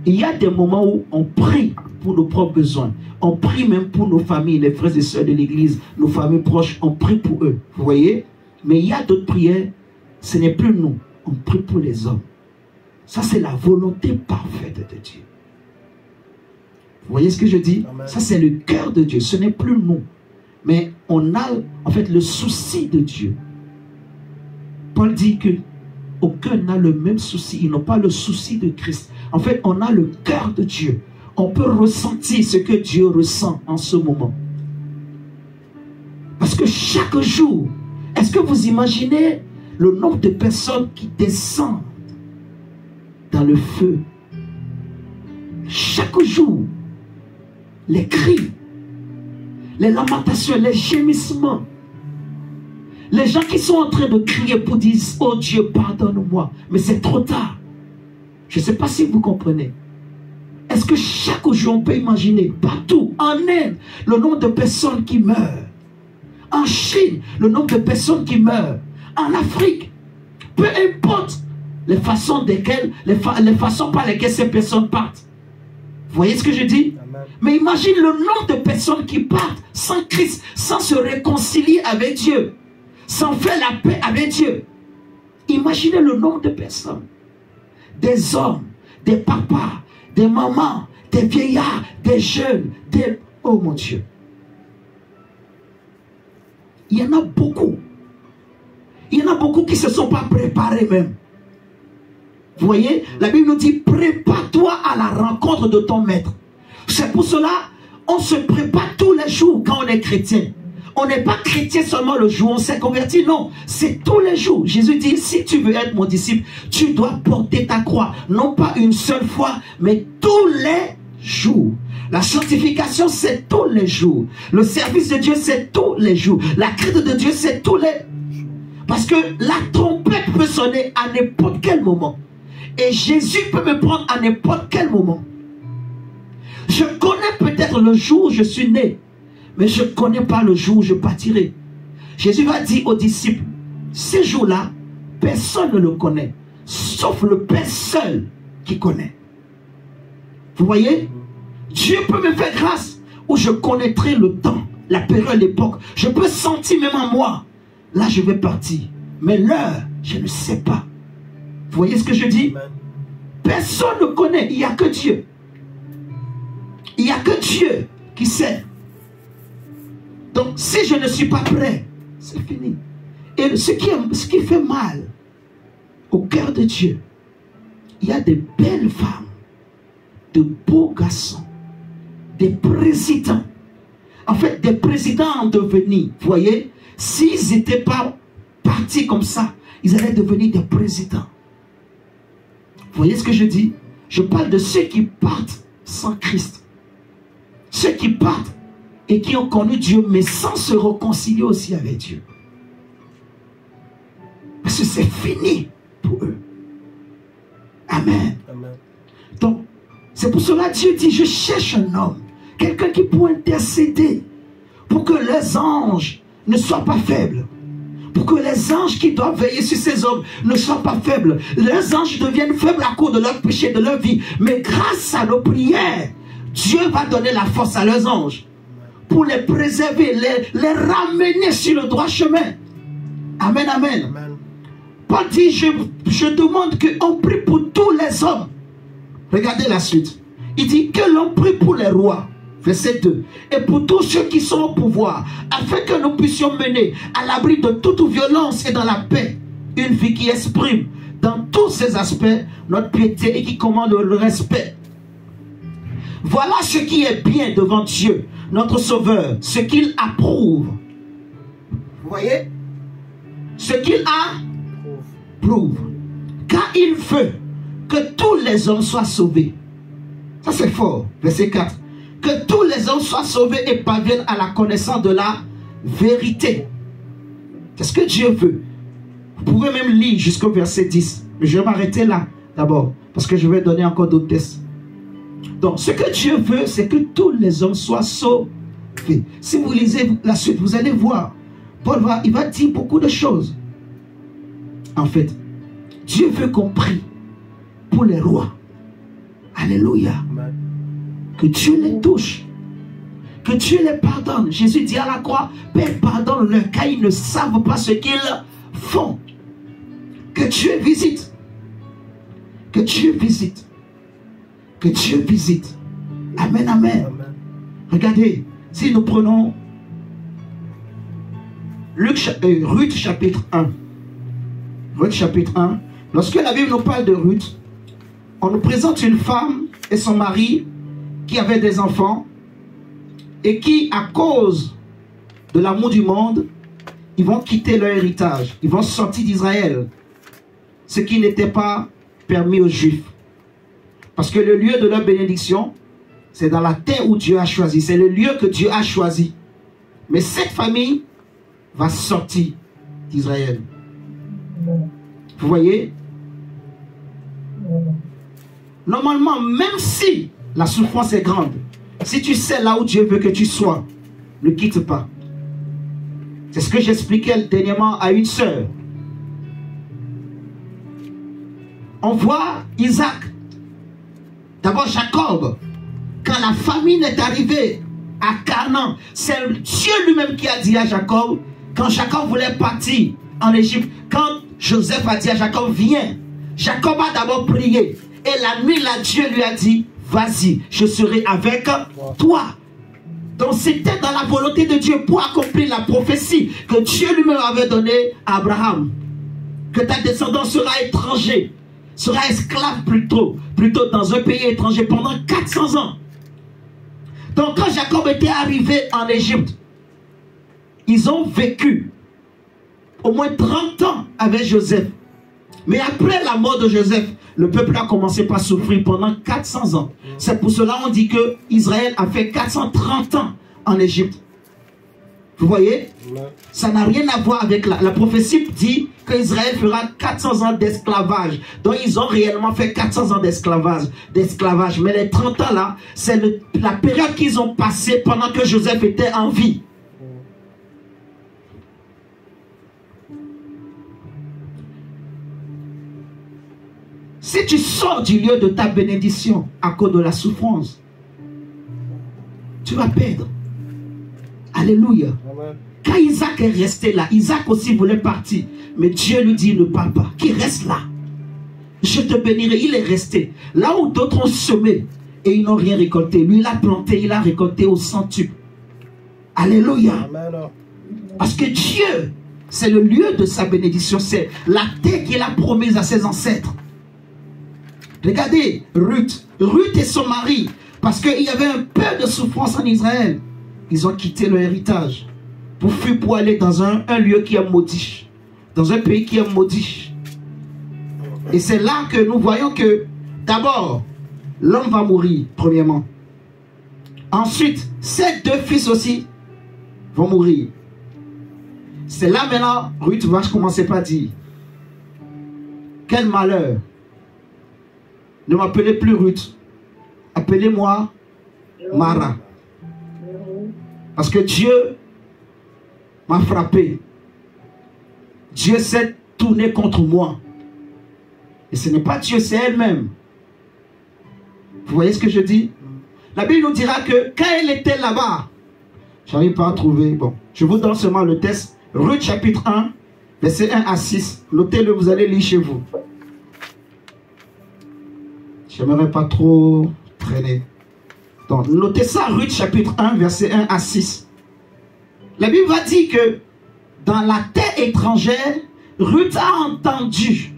Il y a des moments où on prie pour nos propres besoins. On prie même pour nos familles, les frères et sœurs de l'église, nos familles proches. On prie pour eux. Vous voyez? Mais il y a d'autres prières. Ce n'est plus nous. On prie pour les hommes. Ça, c'est la volonté parfaite de Dieu. Vous voyez ce que je dis? Amen. Ça, c'est le cœur de Dieu. Ce n'est plus nous. Mais on a, en fait, le souci de Dieu. Paul dit que aucun n'a le même souci. Ils n'ont pas le souci de Christ. En fait, on a le cœur de Dieu. On peut ressentir ce que Dieu ressent en ce moment. Parce que chaque jour, est-ce que vous imaginez le nombre de personnes qui descendent dans le feu? Chaque jour, les cris, les lamentations, les gémissements. Les gens qui sont en train de crier pour dire, oh Dieu, pardonne-moi. Mais c'est trop tard. Je ne sais pas si vous comprenez. Est-ce que chaque jour, on peut imaginer, partout, en Inde, le nombre de personnes qui meurent. En Chine, le nombre de personnes qui meurent. En Afrique, peu importe les façons par lesquelles ces personnes partent. Vous voyez ce que je dis? Amen. Mais imagine le nombre de personnes qui partent sans Christ, sans se réconcilier avec Dieu, sans faire la paix avec Dieu. Imaginez le nombre de personnes. Des hommes, des papas, des mamans, des vieillards, des jeunes, des... Oh mon Dieu. Il y en a beaucoup. Il y en a beaucoup qui ne se sont pas préparés même. Vous voyez, la Bible nous dit, prépare-toi à la rencontre de ton maître. C'est pour cela, on se prépare tous les jours quand on est chrétien. On n'est pas chrétien seulement le jour où on s'est converti, non. C'est tous les jours. Jésus dit, si tu veux être mon disciple, tu dois porter ta croix. Non pas une seule fois, mais tous les jours. La sanctification, c'est tous les jours. Le service de Dieu, c'est tous les jours. La crainte de Dieu, c'est tous les... Parce que la trompette peut sonner à n'importe quel moment. Et Jésus peut me prendre à n'importe quel moment. Je connais peut-être le jour où je suis né, mais je ne connais pas le jour où je partirai. Jésus va dire aux disciples, ces jours-là, personne ne le connaît, sauf le Père seul qui connaît. Vous voyez? Dieu peut me faire grâce, où je connaîtrai le temps, la période, l'époque. Je peux sentir même en moi, là je vais partir. Mais l'heure, je ne sais pas. Vous voyez ce que je dis? Personne ne connaît, il n'y a que Dieu. Il n'y a que Dieu qui sait. Donc si je ne suis pas prêt, c'est fini. Et ce qui fait mal au cœur de Dieu, il y a des belles femmes, de beaux garçons, des présidents. En fait, des présidents en devenir. Vous voyez, s'ils n'étaient pas partis comme ça, ils allaient devenir des présidents. Vous voyez ce que je dis? Je parle de ceux qui partent sans Christ. Ceux qui partent et qui ont connu Dieu, mais sans se réconcilier aussi avec Dieu. Parce que c'est fini pour eux. Amen. Amen. Donc, c'est pour cela que Dieu dit, je cherche un homme, quelqu'un qui peut intercéder pour que les anges ne soient pas faibles. Pour que les anges qui doivent veiller sur ces hommes ne soient pas faibles. Les anges deviennent faibles à cause de leur péché, de leur vie. Mais grâce à nos prières, Dieu va donner la force à leurs anges pour les préserver, les ramener sur le droit chemin. Amen, amen. Amen. Paul dit, je demande qu'on prie pour tous les hommes. Regardez la suite. Il dit que l'on prie pour les rois. Verset 2. Et pour tous ceux qui sont au pouvoir, afin que nous puissions mener à l'abri de toute violence et dans la paix, une vie qui exprime dans tous ses aspects notre piété et qui commande le respect. Voilà ce qui est bien devant Dieu, notre Sauveur, ce qu'il approuve. Vous voyez? Ce qu'il approuve. Car il veut que tous les hommes soient sauvés. Ça c'est fort. Verset 4. Que tous les hommes soient sauvés et parviennent à la connaissance de la vérité. C'est ce que Dieu veut. Vous pouvez même lire jusqu'au verset 10. Mais je vais m'arrêter là d'abord. Parce que je vais donner encore d'autres tests. Donc ce que Dieu veut, c'est que tous les hommes soient sauvés. Si vous lisez la suite, vous allez voir. Paul va dire beaucoup de choses. En fait, Dieu veut qu'on prie pour les rois. Alléluia. Que Dieu les touche. Que Dieu les pardonne. Jésus dit à la croix, Père, pardonne-leur, car ils ne savent pas ce qu'ils font. Que Dieu visite. Que Dieu visite. Que Dieu visite. Amen, amen. Amen. Regardez, si nous prenons Ruth chapitre 1. Ruth chapitre 1. Lorsque la Bible nous parle de Ruth, on nous présente une femme et son mari qui avaient des enfants et qui, à cause de l'amour du monde, ils vont quitter leur héritage. Ils vont sortir d'Israël. Ce qui n'était pas permis aux Juifs. Parce que le lieu de leur bénédiction, c'est dans la terre où Dieu a choisi. C'est le lieu que Dieu a choisi. Mais cette famille va sortir d'Israël. Vous voyez? Normalement, même si la souffrance est grande, si tu sais là où Dieu veut que tu sois, ne quitte pas. C'est ce que j'expliquais dernièrement à une sœur. On voit Isaac. D'abord Jacob. Quand la famine est arrivée à Canaan, c'est Dieu lui-même qui a dit à Jacob, quand Jacob voulait partir en Égypte, quand Joseph a dit à Jacob, viens. Jacob a d'abord prié. Et la nuit, là, Dieu lui a dit, vas-y, je serai avec toi. Donc c'était dans la volonté de Dieu pour accomplir la prophétie que Dieu lui-même avait donnée à Abraham. Que ta descendance sera étranger, sera esclave plutôt dans un pays étranger pendant 400 ans. Donc quand Jacob était arrivé en Égypte, ils ont vécu au moins 30 ans avec Joseph. Mais après la mort de Joseph, le peuple a commencé par souffrir pendant 400 ans. C'est pour cela qu'on dit que Israël a fait 430 ans en Égypte. Vous voyez? Ça n'a rien à voir avec la prophétie dit qu'Israël fera 400 ans d'esclavage. Donc ils ont réellement fait 400 ans d'esclavage. Mais les 30 ans là, c'est la période qu'ils ont passée pendant que Joseph était en vie. Si tu sors du lieu de ta bénédiction à cause de la souffrance, tu vas perdre. Alléluia. Amen. Quand Isaac est resté là, Isaac aussi voulait partir. Mais Dieu lui dit, ne pars pas, qu'il reste là. Je te bénirai. Il est resté. Là où d'autres ont semé et ils n'ont rien récolté. Lui, il a planté, il a récolté au centuple. Alléluia. Amen. Parce que Dieu, c'est le lieu de sa bénédiction. C'est la terre qu'il a promise à ses ancêtres. Regardez Ruth et son mari, parce qu'il y avait un peu de souffrance en Israël. Ils ont quitté leur héritage pour fuir, pour aller dans un lieu qui est maudit, dans un pays qui est maudit. Et c'est là que nous voyons que d'abord, l'homme va mourir, premièrement. Ensuite, ses deux fils aussi vont mourir. C'est là maintenant, Ruth va commencer par dire, quel malheur. Ne m'appelez plus Ruth. Appelez-moi Mara. Parce que Dieu m'a frappé. Dieu s'est tourné contre moi. Et ce n'est pas Dieu, c'est elle-même. Vous voyez ce que je dis? La Bible nous dira que quand elle était là-bas, j'arrive pas à trouver. Bon, je vous donne seulement le texte. Ruth chapitre 1, verset 1 à 6. Notez-le, vous allez lire chez vous. J'aimerais pas trop traîner. Donc, notez ça, Ruth chapitre 1, verset 1 à 6. La Bible va dire que dans la terre étrangère, Ruth a entendu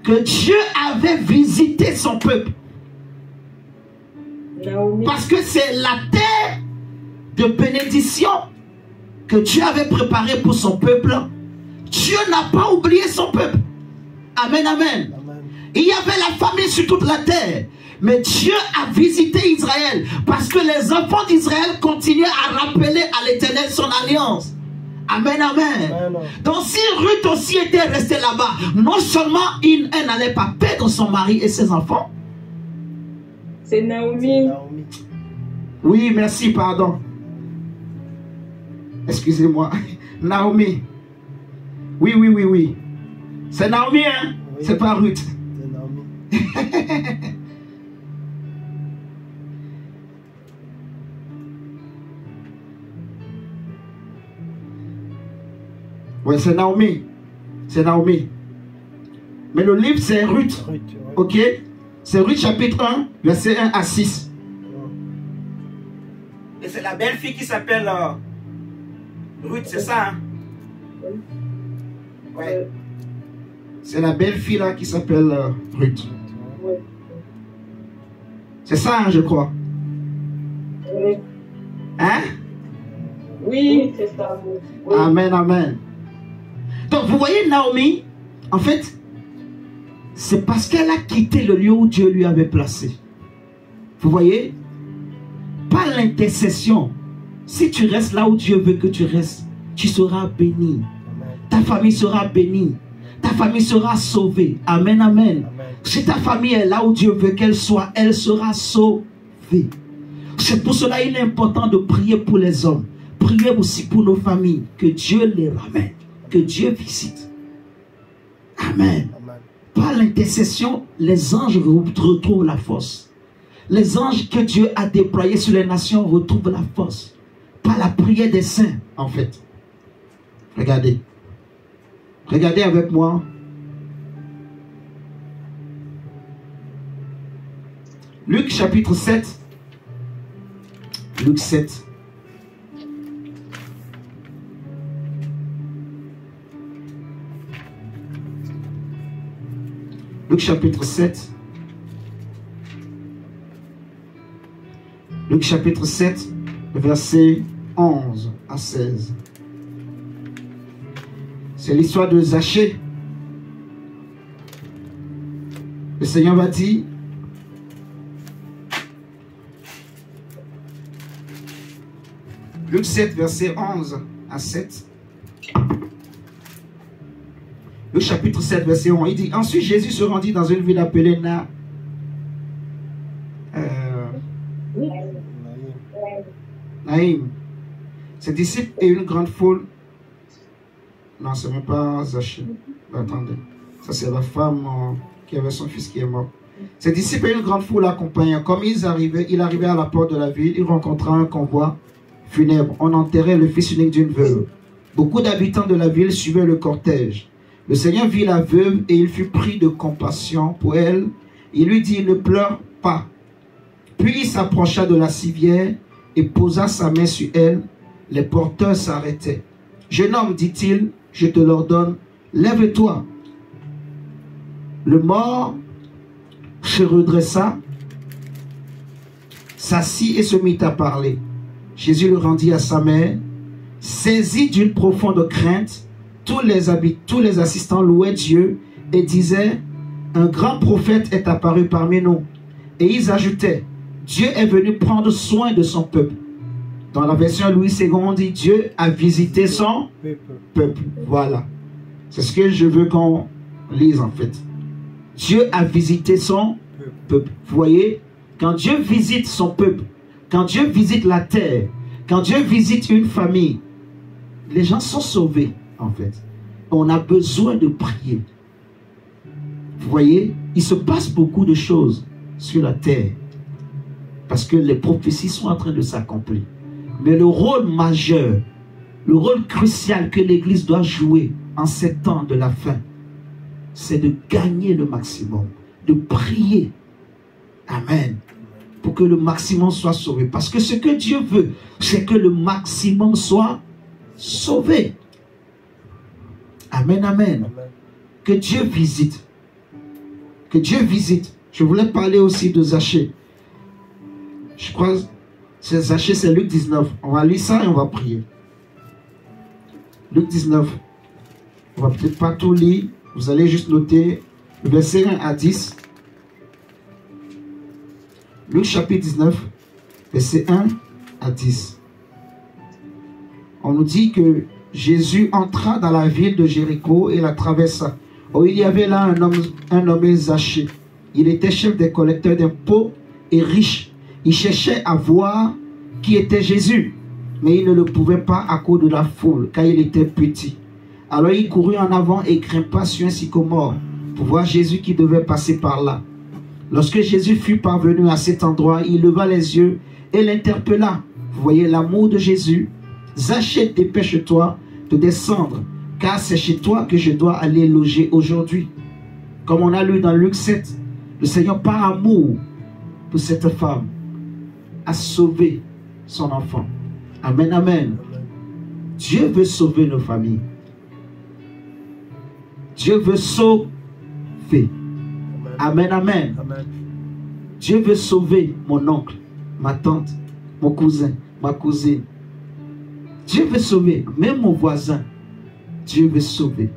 que Dieu avait visité son peuple. Parce que c'est la terre de bénédiction que Dieu avait préparée pour son peuple. Dieu n'a pas oublié son peuple. Amen, amen. Il y avait la famine sur toute la terre. Mais Dieu a visité Israël parce que les enfants d'Israël continuaient à rappeler à l'Éternel son alliance. Amen, amen. Donc si Ruth aussi était restée là-bas, non seulement elle n'allait pas perdre son mari et ses enfants. C'est Naomi. Oui, merci, pardon. Excusez-moi. Naomi. Oui, oui, oui, oui. C'est Naomi, hein? Oui. C'est pas Ruth. C'est Naomi. Oui, c'est Naomi. C'est Naomi. Mais le livre, c'est Ruth. Ouais. Ok? C'est Ruth chapitre 1, verset 1 à 6. Et c'est la belle-fille qui s'appelle Ruth, c'est ça? Hein? Ouais. C'est la belle-fille là qui s'appelle Ruth. C'est ça, hein, je crois. Hein? Oui, c'est ça. Oui. Amen, amen. Donc, vous voyez, Naomi, en fait, c'est parce qu'elle a quitté le lieu où Dieu lui avait placé. Vous voyez? Par l'intercession. Si tu restes là où Dieu veut que tu restes, tu seras béni. Ta famille sera bénie. Ta famille sera sauvée. Amen, amen. Si ta famille est là où Dieu veut qu'elle soit, elle sera sauvée. C'est pour cela qu'il est important de prier pour les hommes. Priez aussi pour nos familles. Que Dieu les ramène. Que Dieu visite. Amen. Par l'intercession, les anges retrouvent la force. Les anges que Dieu a déployés sur les nations retrouvent la force. Par la prière des saints, en fait. Regardez. Regardez avec moi. Luc chapitre 7. Luc 7. Luc chapitre 7. Luc chapitre 7, verset 11 à 16. C'est l'histoire de Zachée. Le Seigneur va dire, Luc 7, verset 11 à 7. Le chapitre 7, verset 11, il dit, ensuite Jésus se rendit dans une ville appelée Naïm. Ses disciples et une grande foule. Non, ce n'est pas Zachée. Attendez. Ça, c'est la femme qui avait son fils qui est mort. Ses disciples et une grande foule l'accompagnaient. Comme il arrivait à la porte de la ville, il rencontra un convoi funèbre. On enterrait le fils unique d'une veuve. Beaucoup d'habitants de la ville suivaient le cortège. Le Seigneur vit la veuve et il fut pris de compassion pour elle. Il lui dit, ne pleure pas. Puis il s'approcha de la civière et posa sa main sur elle. Les porteurs s'arrêtaient. Jeune homme, dit-il, je te l'ordonne, lève-toi. Le mort se redressa, s'assit et se mit à parler. Jésus le rendit à sa mère. Saisi d'une profonde crainte, tous les assistants louaient Dieu et disaient, un grand prophète est apparu parmi nous. Et ils ajoutaient, Dieu est venu prendre soin de son peuple. Dans la version Louis II, on dit, Dieu a visité son peuple. Voilà. C'est ce que je veux qu'on lise en fait. Dieu a visité son peuple. Vous voyez, quand Dieu visite son peuple, quand Dieu visite la terre, quand Dieu visite une famille, les gens sont sauvés en fait. On a besoin de prier. Vous voyez, il se passe beaucoup de choses sur la terre parce que les prophéties sont en train de s'accomplir. Mais le rôle majeur, le rôle crucial que l'Église doit jouer en ces temps de la fin, c'est de gagner le maximum, de prier. Amen. pour que le maximum soit sauvé. Parce que ce que Dieu veut, c'est que le maximum soit sauvé. Amen, amen. Que Dieu visite. Que Dieu visite. Je voulais parler aussi de Zachée. Je crois que Zachée, c'est Luc 19. On va lire ça et on va prier. Luc 19. On va peut-être pas tout lire. Vous allez juste noter le verset 1 à 10. Luc chapitre 19, verset 1 à 10. On nous dit que Jésus entra dans la ville de Jéricho et la traversa. Oh, il y avait là un nommé Zachée. Il était chef des collecteurs d'impôts et riche. Il cherchait à voir qui était Jésus, mais il ne le pouvait pas à cause de la foule, car il était petit. Alors il courut en avant et grimpa sur un sycomore pour voir Jésus qui devait passer par là. Lorsque Jésus fut parvenu à cet endroit, il leva les yeux et l'interpella. Vous voyez l'amour de Jésus. Zachée, dépêche-toi de descendre, car c'est chez toi que je dois aller loger aujourd'hui. Comme on a lu dans Luc 7, le Seigneur, par amour pour cette femme, a sauvé son enfant. Amen, amen. Dieu veut sauver nos familles. Dieu veut sauver. Amen, amen. Amen. Dieu veut sauver mon oncle, ma tante, mon cousin, ma cousine. Dieu veut sauver, même mon voisin. Dieu veut sauver.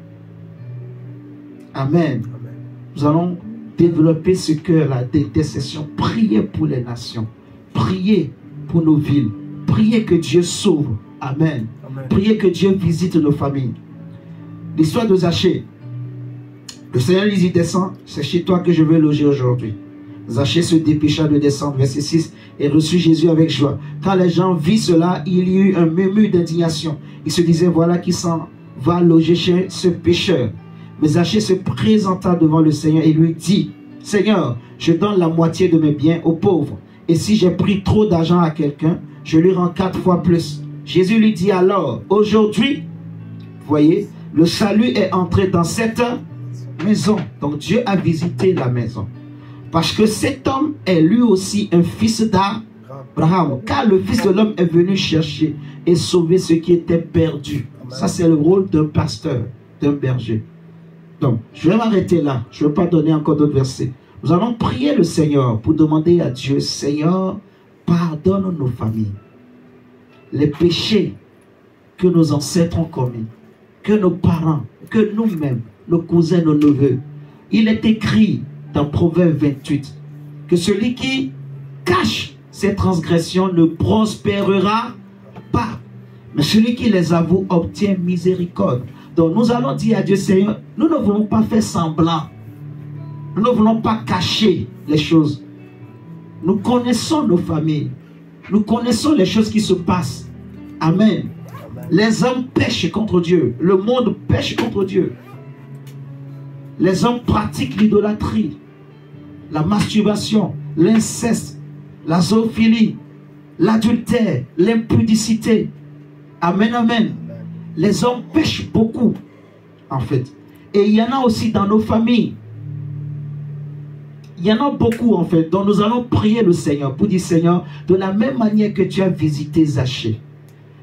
Amen. Amen. Nous allons développer ce cœur-là d'intercession. Prier pour les nations. Prier pour nos villes. Prier que Dieu sauve. Amen. Amen. Prier que Dieu visite nos familles. L'histoire de Zachée. Le Seigneur lui dit, descends, c'est chez toi que je vais loger aujourd'hui. Zachée se dépêcha de descendre, verset 6, et reçut Jésus avec joie. Quand les gens virent cela, il y eut un murmure d'indignation. Ils se disaient, voilà qui s'en va loger chez ce pécheur. Mais Zachée se présenta devant le Seigneur et lui dit, Seigneur, je donne la moitié de mes biens aux pauvres. Et si j'ai pris trop d'argent à quelqu'un, je lui rends 4 fois plus. Jésus lui dit alors, aujourd'hui, vous voyez, le salut est entré dans cette maison. Donc Dieu a visité la maison. Parce que cet homme est lui aussi un fils d'Abraham. Car le Fils de l'homme est venu chercher et sauver ce qui était perdu. Ça, c'est le rôle d'un pasteur, d'un berger. Donc, je vais m'arrêter là. Je ne vais pas donner encore d'autres versets. Nous allons prier le Seigneur pour demander à Dieu, Seigneur, pardonne nos familles. Les péchés que nos ancêtres ont commis, que nos parents, que nous-mêmes, nos cousins, nos neveux. Il est écrit dans Proverbe 28 que celui qui cache ses transgressions ne prospérera pas, mais celui qui les avoue obtient miséricorde. Donc nous allons dire à Dieu, Seigneur, nous ne voulons pas faire semblant, nous ne voulons pas cacher les choses. Nous connaissons nos familles, nous connaissons les choses qui se passent. Amen. Les hommes pêchent contre Dieu, le monde pêche contre Dieu. Les hommes pratiquent l'idolâtrie, la masturbation, l'inceste, la zoophilie, l'adultère, l'impudicité. Amen, amen. Les hommes pêchent beaucoup, en fait. Et il y en a aussi dans nos familles. Il y en a beaucoup, en fait. Donc nous allons prier le Seigneur pour dire, Seigneur, de la même manière que tu as visité Zachée,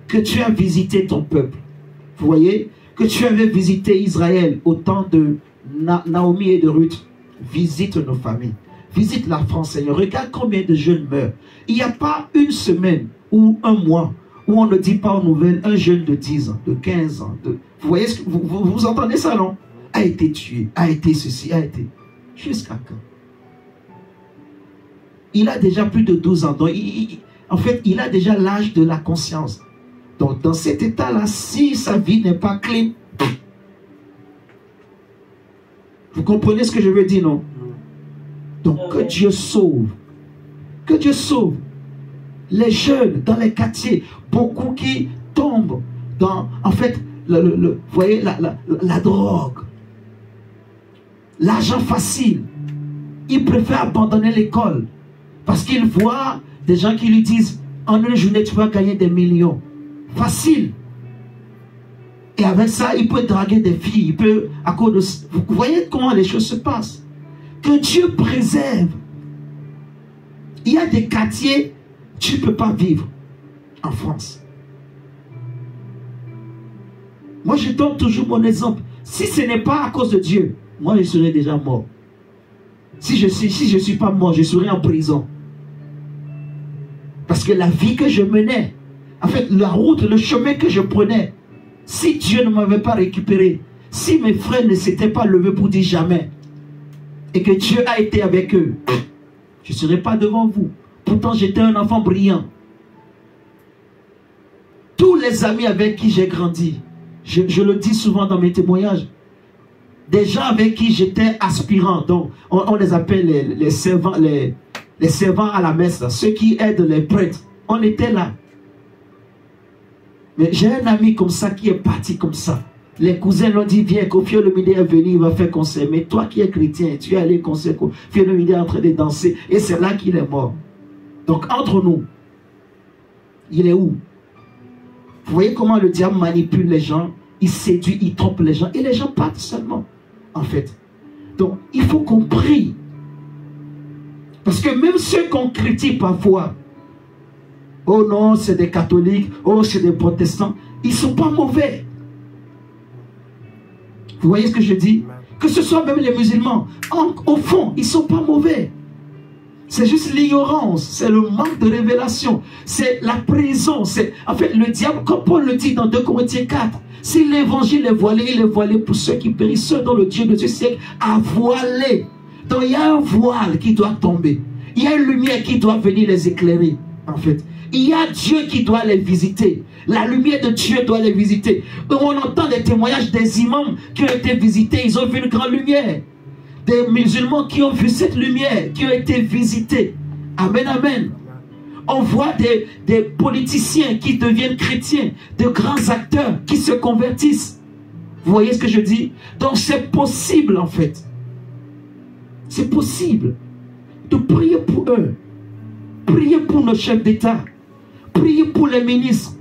que tu as visité ton peuple. Vous voyez, que tu avais visité Israël au temps de Naomi et de Ruth. Visite nos familles. Visite la France, Seigneur. Regarde combien de jeunes meurent. Il n'y a pas une semaine ou un mois où on ne dit pas aux nouvelles un jeune de 10 ans, de 15 ans. Vous voyez, vous entendez ça, non? A été tué, a été ceci, a été... Jusqu'à quand? Il a déjà plus de 12 ans. Donc en fait, il a déjà l'âge de la conscience. Donc dans cet état-là, si sa vie n'est pas clean, vous comprenez ce que je veux dire, non? Donc que Dieu sauve. Que Dieu sauve. Les jeunes dans les quartiers, beaucoup qui tombent dans, en fait, vous voyez, la drogue, l'argent facile. Ils préfèrent abandonner l'école parce qu'ils voient des gens qui lui disent, en une journée, tu vas gagner des millions. Facile. Et avec ça, il peut draguer des filles. Il peut, à cause de... Vous voyez comment les choses se passent. Que Dieu préserve. Il y a des quartiers, tu ne peux pas vivre en France. Moi, je donne toujours mon exemple. Si ce n'est pas à cause de Dieu, moi, je serais déjà mort. Si je suis pas mort, je serais en prison. Parce que la vie que je menais, en fait, la route, le chemin que je prenais, si Dieu ne m'avait pas récupéré, si mes frères ne s'étaient pas levés pour dire jamais, et que Dieu a été avec eux, je ne serais pas devant vous. Pourtant, j'étais un enfant brillant. Tous les amis avec qui j'ai grandi, je le dis souvent dans mes témoignages, des gens avec qui j'étais aspirant, donc on les appelle les servants, les servants à la messe, là, ceux qui aident les prêtres, on était là. Mais j'ai un ami comme ça qui est parti comme ça. Les cousins l'ont dit, viens, Kofi Olomide est venu, il va faire concert. Mais toi qui es chrétien, tu es allé concert, Kofi Olomide est en train de danser, et c'est là qu'il est mort. Donc entre nous, il est où? Vous voyez comment le diable manipule les gens, il séduit, il trompe les gens, et les gens partent seulement, en fait. Donc, il faut qu'on prie. Parce que même ceux qu'on critique parfois, oh non, c'est des catholiques, oh, c'est des protestants, ils ne sont pas mauvais. Vous voyez ce que je dis? Que ce soit même les musulmans, au fond, ils ne sont pas mauvais. C'est juste l'ignorance, c'est le manque de révélation, c'est la prison. En fait, le diable, comme Paul le dit dans 2 Corinthiens 4, si l'évangile est voilé, il est voilé pour ceux qui périssent, ceux dont le Dieu de ce siècle a voilé. Donc il y a un voile qui doit tomber. Il y a une lumière qui doit venir les éclairer, en fait. Il y a Dieu qui doit les visiter. La lumière de Dieu doit les visiter. On entend des témoignages des imams qui ont été visités, ils ont vu une grande lumière. Des musulmans qui ont vu cette lumière, qui ont été visités. Amen, amen. On voit des politiciens qui deviennent chrétiens, de grands acteurs qui se convertissent. Vous voyez ce que je dis? Donc c'est possible en fait. C'est possible de prier pour eux. Prier pour nos chefs d'État. Prier pour les ministres.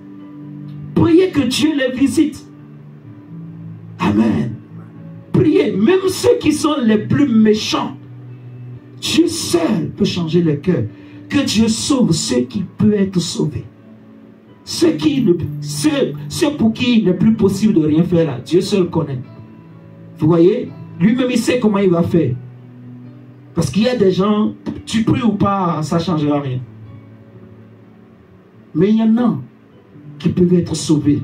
Prier que Dieu les visite. Amen. Priez, même ceux qui sont les plus méchants, Dieu seul peut changer le cœur. Que Dieu sauve ceux qui peuvent être sauvés. Ceux pour qui il n'est plus possible de rien faire là, Dieu seul connaît. Vous voyez, lui-même il sait comment il va faire. Parce qu'il y a des gens, tu pries ou pas, ça ne changera rien. Mais il y en a qui peuvent être sauvés.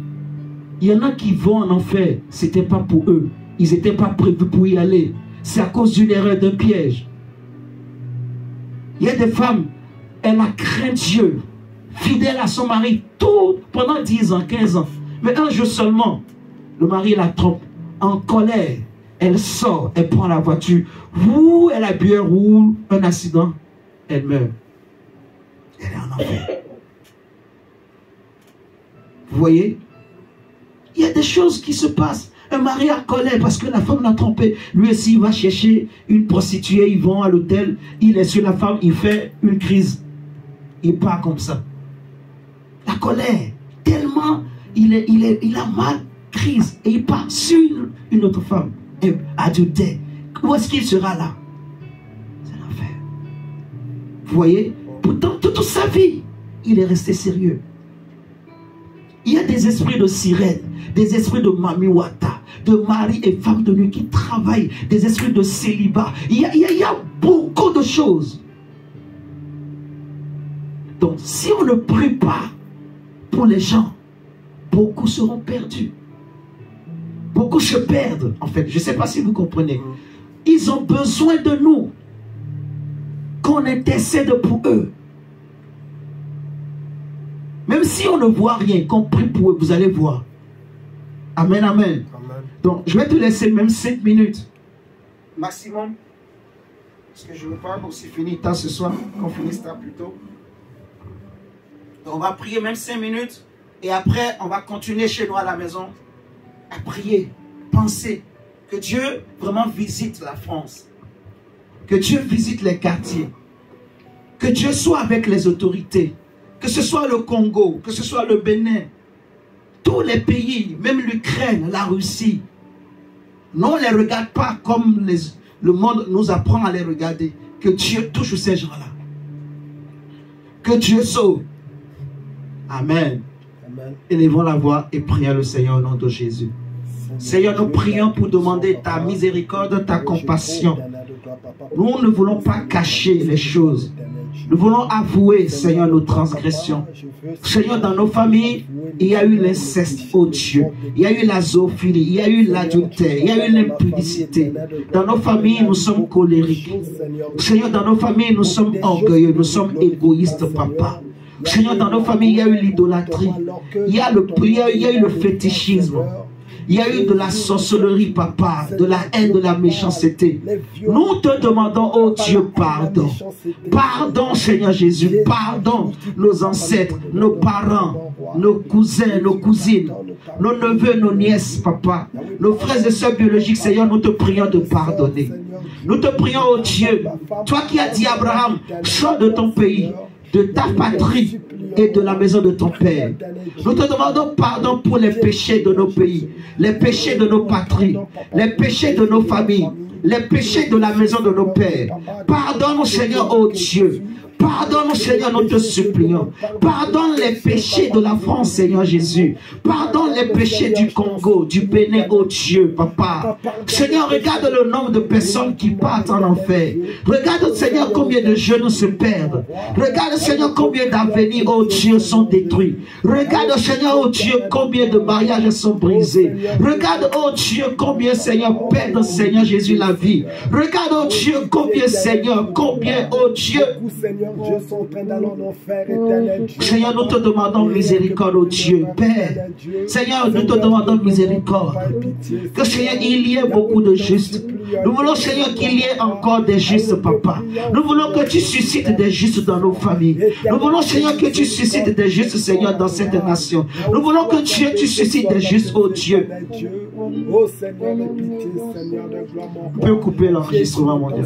Il y en a qui vont en enfer, ce n'était pas pour eux. Ils n'étaient pas prévus pour y aller. C'est à cause d'une erreur, d'un piège. Il y a des femmes, elle a craint Dieu, fidèle à son mari, tout pendant 10 ans, 15 ans. Mais un jour seulement, le mari la trompe, en colère. Elle sort, elle prend la voiture. Ouh, elle a bu un accident, elle meurt. Elle est en enfer. Vous voyez? Il y a des choses qui se passent. Un mari a colère parce que la femme l'a trompé. Lui aussi, il va chercher une prostituée, ils vont à l'hôtel, il est sur la femme, il fait une crise. Il part comme ça. La colère, tellement il a mal, crise, et il part sur une autre femme. Et adultère. Où est-ce qu'il sera là? C'est l'enfer. Vous voyez? Pourtant, toute sa vie, il est resté sérieux. Il y a des esprits de sirène, des esprits de mamiwata, de mari et femme de nuit qui travaillent, des esprits de célibat. Il y a beaucoup de choses. Donc, si on ne prie pas pour les gens, beaucoup seront perdus. Beaucoup se perdent, en fait. Je ne sais pas si vous comprenez. Ils ont besoin de nous, qu'on intercède pour eux. Même si on ne voit rien, qu'on prie pour eux, vous allez voir. Amen, amen. Amen. Donc, je vais te laisser même 5 minutes. Maximum. Parce que je ne veux pas aussi finir tard ce soir, qu'on finisse tard plus tôt. Donc, on va prier même 5 minutes. Et après, on va continuer chez nous à la maison à prier, penser. Que Dieu vraiment visite la France. Que Dieu visite les quartiers. Que Dieu soit avec les autorités. Que ce soit le Congo, que ce soit le Bénin, tous les pays, même l'Ukraine, la Russie, non, on ne les regarde pas comme le monde nous apprend à les regarder. Que Dieu touche ces gens-là. Que Dieu sauve. Amen. Amen. Élevons la voix et prions le Seigneur au nom de Jésus. Seigneur, nous prions pour demander ta miséricorde, ta compassion. Nous ne voulons pas cacher les choses. Nous voulons avouer, Seigneur, nos transgressions. Seigneur, dans nos familles, il y a eu l'inceste, oh Dieu. Il y a eu la zoophilie, il y a eu l'adultère, il y a eu l'impudicité. Dans nos familles, nous sommes colériques. Seigneur, dans nos familles, nous sommes orgueilleux, nous sommes égoïstes, papa. Seigneur, dans nos familles, il y a eu l'idolâtrie. Il y a eu le fétichisme. Il y a eu de la sorcellerie, papa, de la haine, de la méchanceté. Nous te demandons, oh Dieu, pardon. Pardon, Seigneur Jésus. Pardon, nos ancêtres, nos parents, nos cousins, nos cousines, nos neveux, nos nièces, papa. Nos frères et sœurs biologiques, Seigneur, nous te prions de pardonner. Nous te prions, oh Dieu, toi qui as dit à Abraham, sors de ton pays, de ta patrie et de la maison de ton Père. Nous te demandons pardon pour les péchés de nos pays, les péchés de nos patries, les péchés de nos familles, les péchés de la maison de nos pères. Pardonne-nous, Seigneur, oh Dieu. Pardonne-nous, Seigneur, nous te supplions. Pardonne les péchés de la France, Seigneur Jésus. Pardonne les péchés du Congo, du Bénin, oh Dieu, papa. Seigneur, regarde le nombre de personnes qui partent en enfer. Regarde, Seigneur, combien de jeunes se perdent. Regarde, Seigneur, combien d'avenirs, oh Dieu, sont détruits. Regarde, Seigneur, oh Dieu, combien de mariages sont brisés. Regarde, oh Dieu, combien, Seigneur, perdent, Seigneur Jésus, la vie. Regarde, oh Dieu, combien, Seigneur, combien, oh Dieu, Seigneur, nous te demandons miséricorde, oh Dieu, Père. Seigneur, nous te demandons miséricorde. Que, Seigneur, il y ait beaucoup de justes. Nous voulons, Seigneur, qu'il y ait encore des justes, papa. Nous voulons que tu suscites des justes dans nos familles. Nous voulons, Seigneur, que tu suscites des justes, Seigneur, dans cette nation. Nous voulons que Dieu, tu suscites des justes, oh Dieu. On peut couper l'enregistrement, mon Dieu.